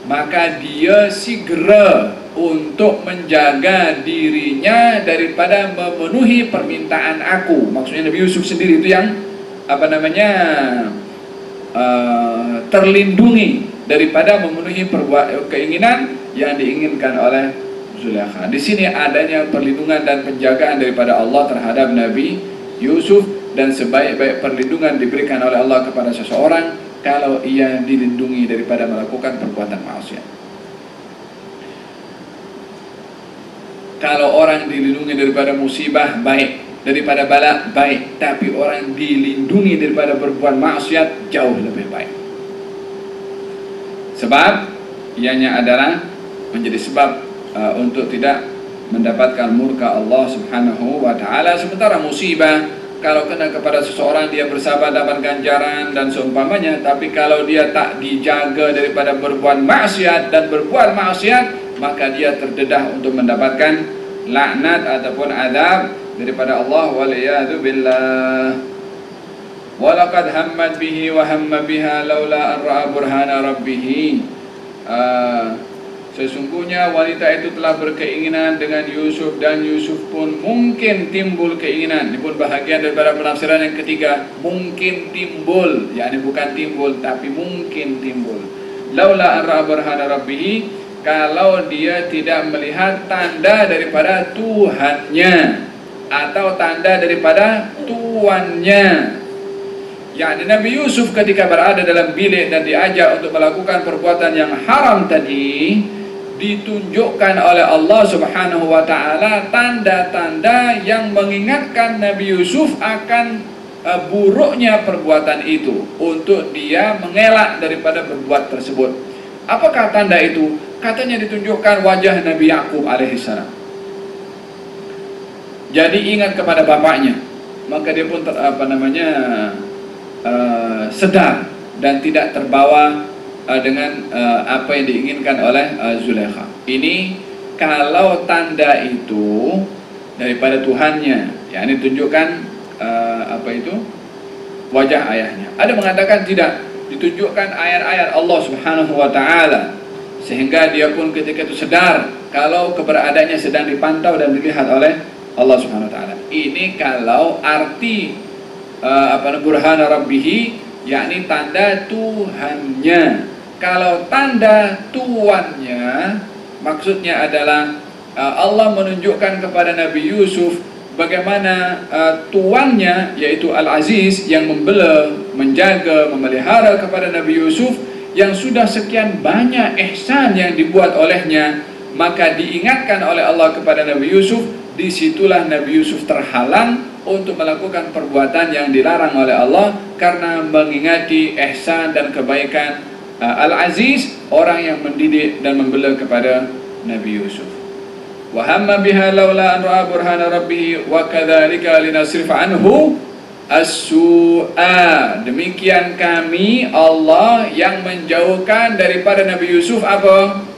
maka dia segera untuk menjaga dirinya daripada memenuhi permintaan aku. Maksudnya Nabi Yusuf sendiri itu yang terlindungi daripada memenuhi keinginan yang diinginkan oleh Zulaikha. Di sini adanya perlindungan dan penjagaan daripada Allah terhadap Nabi Yusuf, dan sebaik-baik perlindungan diberikan oleh Allah kepada seseorang kalau ia dilindungi daripada melakukan perbuatan maksiat. Kalau orang dilindungi daripada musibah, baik, daripada bala, baik, tapi orang dilindungi daripada berbuat maksiat, jauh lebih baik. Sebab ianya adalah menjadi sebab untuk tidak mendapatkan murka Allah Subhanahu wa ta'ala. Sementara musibah, kalau kena kepada seseorang, dia bersabar dapat ganjaran dan seumpamanya. Tapi kalau dia tak dijaga daripada berbuat maksiat dan berbuat maksiat, maka dia terdedah untuk mendapatkan laknat ataupun azab daripada Allah, waliyadu billah. Walaqad hammat bihi wa hamma biha laula an ra'a burhana rabbih. Sesungguhnya wanita itu telah berkeinginan dengan Yusuf, dan Yusuf pun mungkin timbul keinginan. Ini pun bahagian daripada penafsiran yang ketiga, mungkin timbul, yakni bukan timbul tapi mungkin timbul. Laula an ra'a burhana rabbih, kalau dia tidak melihat tanda daripada Tuhannya atau tanda daripada tuannya. Yakni Nabi Yusuf ketika berada dalam bilik dan diajak untuk melakukan perbuatan yang haram tadi, ditunjukkan oleh Allah Subhanahu wa ta'ala tanda-tanda yang mengingatkan Nabi Yusuf akan buruknya perbuatan itu, untuk dia mengelak daripada berbuat tersebut. Apakah tanda itu? Katanya ditunjukkan wajah Nabi Yakub alaihissalam. Jadi ingat kepada bapaknya, maka dia pun sedar dan tidak terbawa dengan apa yang diinginkan oleh Zulaikha. Ini kalau tanda itu daripada Tuhannya, yakni tunjukkan wajah ayahnya. Ada mengatakan tidak, ditunjukkan ayat-ayat Allah Subhanahu wa ta'ala, sehingga dia pun ketika itu sedar kalau keberadaannya sedang dipantau dan dilihat oleh Allah Subhanahu wa ta'ala. Ini kalau arti burhana rabbihi, yakni tanda Tuhannya. Kalau tanda tuannya, maksudnya adalah Allah menunjukkan kepada Nabi Yusuf bagaimana tuannya yaitu Al-Aziz yang membela, menjaga, memelihara kepada Nabi Yusuf yang sudah sekian banyak ihsan yang dibuat olehnya, maka diingatkan oleh Allah kepada Nabi Yusuf. Disitulah Nabi Yusuf terhalang untuk melakukan perbuatan yang dilarang oleh Allah karena mengingati ihsan dan kebaikan Al-Aziz, orang yang mendidik dan membela kepada Nabi Yusuf. Wa hamma biha laula an ra'a burhana rabbih wa kadzalika linasrifa anhu as-su'a. Demikian kami Allah yang menjauhkan daripada Nabi Yusuf apa?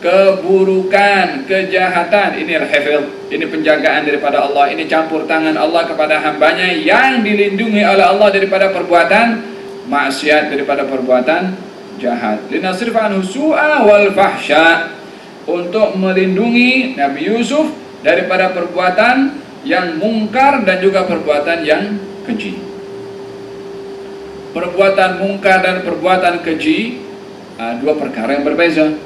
Keburukan, kejahatan. Ini al-hifz, ini penjagaan daripada Allah, ini campur tangan Allah kepada hambanya yang dilindungi oleh Allah daripada perbuatan maksiat, daripada perbuatan jahat. Linasrifa anhu su'a wal fahsya, untuk melindungi Nabi Yusuf daripada perbuatan yang mungkar dan juga perbuatan yang keji. Perbuatan mungkar dan perbuatan keji dua perkara yang berbeza.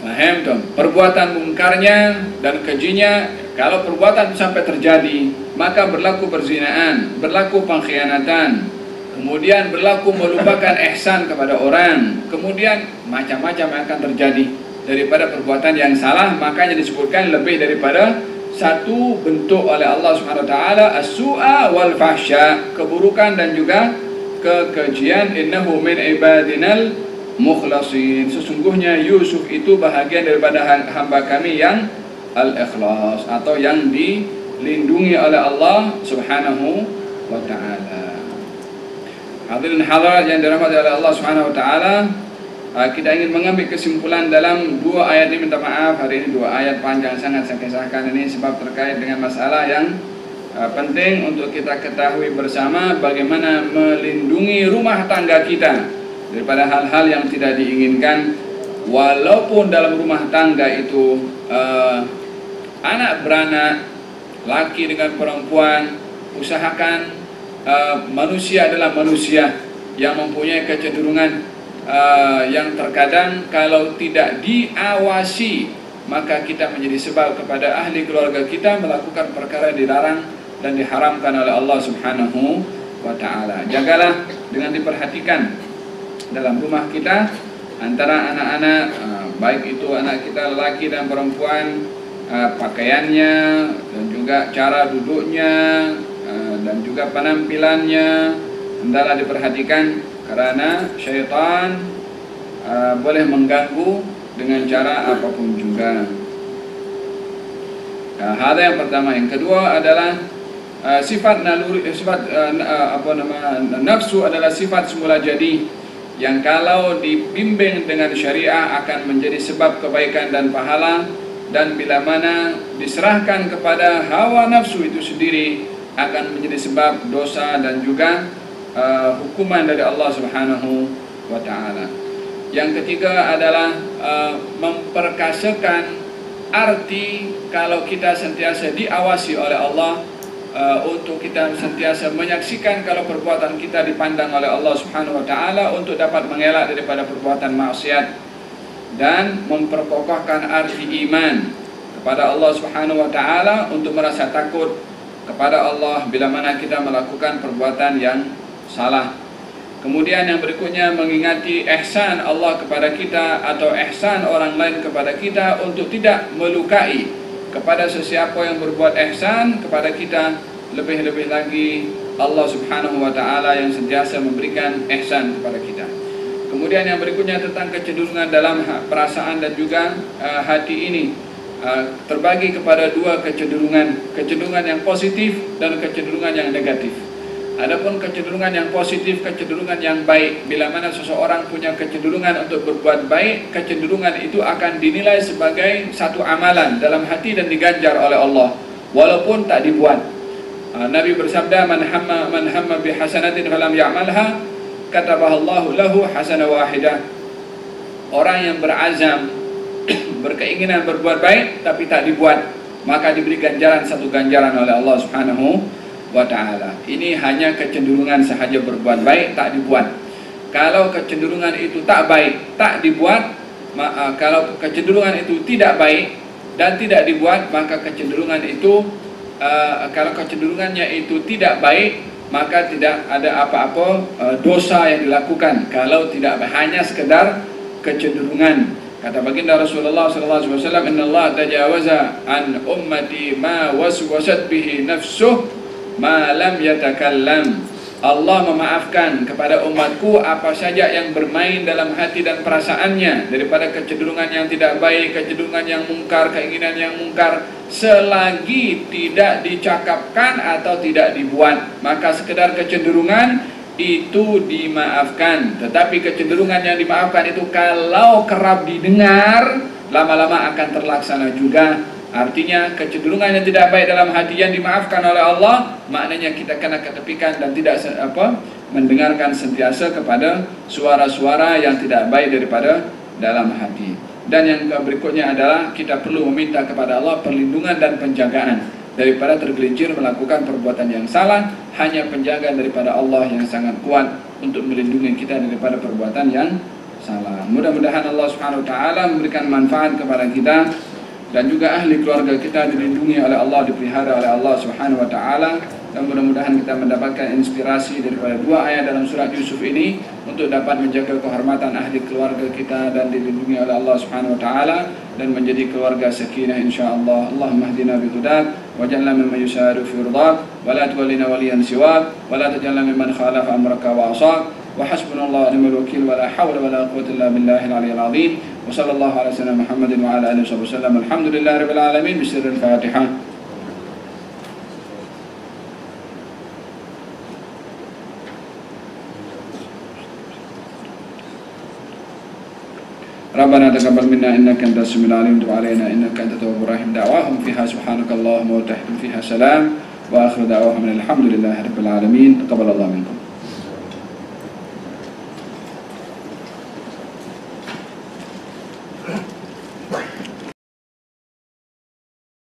Faham tuan? Perbuatan mungkarnya dan kejinya, kalau perbuatan sampai terjadi, maka berlaku perzinaan, berlaku pengkhianatan, kemudian berlaku melupakan ihsan kepada orang, kemudian macam-macam yang akan terjadi daripada perbuatan yang salah. Makanya disebutkan lebih daripada satu bentuk oleh Allah Subhanahu wa taala, as-su'a wal fahsya, keburukan dan juga kekejian. Innahu min ibadinal mukhlasin, sesungguhnya Yusuf itu bahagian daripada hamba kami yang al-ikhlas, atau yang dilindungi oleh Allah Subhanahu wa taala. Hadirin hadirat yang dirahmati oleh Allah Subhanahu wa taala, kita ingin mengambil kesimpulan dalam dua ayat ini. Minta maaf, hari ini dua ayat panjang sangat saya kisahkan ini sebab terkait dengan masalah yang penting untuk kita ketahui bersama, bagaimana melindungi rumah tangga kita daripada hal-hal yang tidak diinginkan. Walaupun dalam rumah tangga itu anak beranak, laki dengan perempuan, usahakan manusia adalah manusia yang mempunyai kecenderungan yang terkadang kalau tidak diawasi, maka kita menjadi sebab kepada ahli keluarga kita melakukan perkara yang dilarang dan diharamkan oleh Allah Subhanahu wa taala. Jagalah dengan diperhatikan dalam rumah kita, antara anak-anak, baik itu anak kita lelaki dan perempuan, pakaiannya dan juga cara duduknya dan juga penampilannya hendaklah diperhatikan, karena syaitan boleh mengganggu dengan cara apapun juga. Hal yang pertama. Yang kedua adalah sifat naluri, nafsu adalah sifat semula jadi yang kalau dibimbing dengan syariah akan menjadi sebab kebaikan dan pahala, dan bila mana diserahkan kepada hawa nafsu itu sendiri akan menjadi sebab dosa dan juga hukuman dari Allah Subhanahu wa taala. Yang ketiga adalah memperkasakan arti kalau kita sentiasa diawasi oleh Allah, untuk kita sentiasa menyaksikan kalau perbuatan kita dipandang oleh Allah Subhanahu wa taala, untuk dapat mengelak daripada perbuatan maksiat, dan memperkokohkan arti iman kepada Allah Subhanahu wa taala, untuk merasa takut kepada Allah bila mana kita melakukan perbuatan yang salah. Kemudian yang berikutnya, mengingati ihsan Allah kepada kita atau ihsan orang lain kepada kita, untuk tidak melukai kepada sesiapa yang berbuat ihsan kepada kita, lebih-lebih lagi Allah Subhanahu wa taala yang sentiasa memberikan ihsan kepada kita. Kemudian yang berikutnya tentang kecenderungan dalam perasaan dan juga hati ini, terbagi kepada dua kecenderungan, kecenderungan yang positif dan kecenderungan yang negatif. Adapun kecenderungan yang positif, kecenderungan yang baik, bila mana seseorang punya kecenderungan untuk berbuat baik, kecenderungan itu akan dinilai sebagai satu amalan dalam hati dan diganjar oleh Allah walaupun tak dibuat. Nabi bersabda, man hamma bi hasanatin falam ya'malha katabahallahu lahu hasanah wahidah. Orang yang berazam berkeinginan berbuat baik tapi tak dibuat, maka diberi ganjaran, satu ganjaran oleh Allah Subhanahu wa ta'ala. Ini hanya kecenderungan sahaja, berbuat baik tak dibuat. Kalau kecenderungan itu tak baik, tak dibuat, kalau kecenderungan itu tidak baik, dan tidak dibuat, maka kecenderungan itu kalau kecenderungannya itu tidak baik, maka tidak ada apa-apa dosa yang dilakukan kalau tidak hanya sekedar kecenderungan. Kata baginda Rasulullah sallallahu alaihi wasallam, "Innallaha tajawaza an ummati ma waswasat bihi nafsuh ma lam yatakallam." Allah memaafkan kepada umatku apa saja yang bermain dalam hati dan perasaannya daripada kecenderungan yang tidak baik, kecenderungan yang mungkar, keinginan yang mungkar, selagi tidak dicakapkan atau tidak dibuat. Maka sekedar kecenderungan itu dimaafkan, tetapi kecenderungan yang dimaafkan itu kalau kerap didengar, lama-lama akan terlaksana juga. Artinya kecenderungan yang tidak baik dalam hati yang dimaafkan oleh Allah, maknanya kita kena ketepikan dan tidak mendengarkan sentiasa kepada suara-suara yang tidak baik daripada dalam hati. Dan yang berikutnya adalah kita perlu meminta kepada Allah perlindungan dan penjagaan daripada tergelincir melakukan perbuatan yang salah. Hanya penjagaan daripada Allah yang sangat kuat untuk melindungi kita daripada perbuatan yang salah. Mudah-mudahan Allah Subhanahu wa taala memberikan manfaat kepada kita dan juga ahli keluarga kita dilindungi oleh Allah, dipelihara oleh Allah Subhanahu wa taala, dan mudah-mudahan kita mendapatkan inspirasi daripada dua ayat dalam surat Yusuf ini untuk dapat menjaga kehormatan ahli keluarga kita dan dilindungi oleh Allah Subhanahu wa taala dan menjadi keluarga sakinah insyaallah. Allahumma hdina bi hudak waj'alna mimman yusari'u fi ridak wa la tuwallina waliyan siwak wa la taj'alna mimman khalafa amraka wa 'asak wa hasbunallahu wa ni'mal wakeel wa la hawla wa la quwwata illa billahil 'aliyyil 'azim. وصلى الله على سيدنا محمد وعلى آله وصحبه وسلم. الحمد لله رب العالمين. بسر الفاتحة. ربنا تقبل منا إنك أنت السميع العليم وتب علينا إنك أنت التواب الرحيم. دعواهم فيها سبحانك اللهم وتحيتهم فيها سلام وآخر دعواهم الحمد لله رب العالمين. تقبل الله منكم.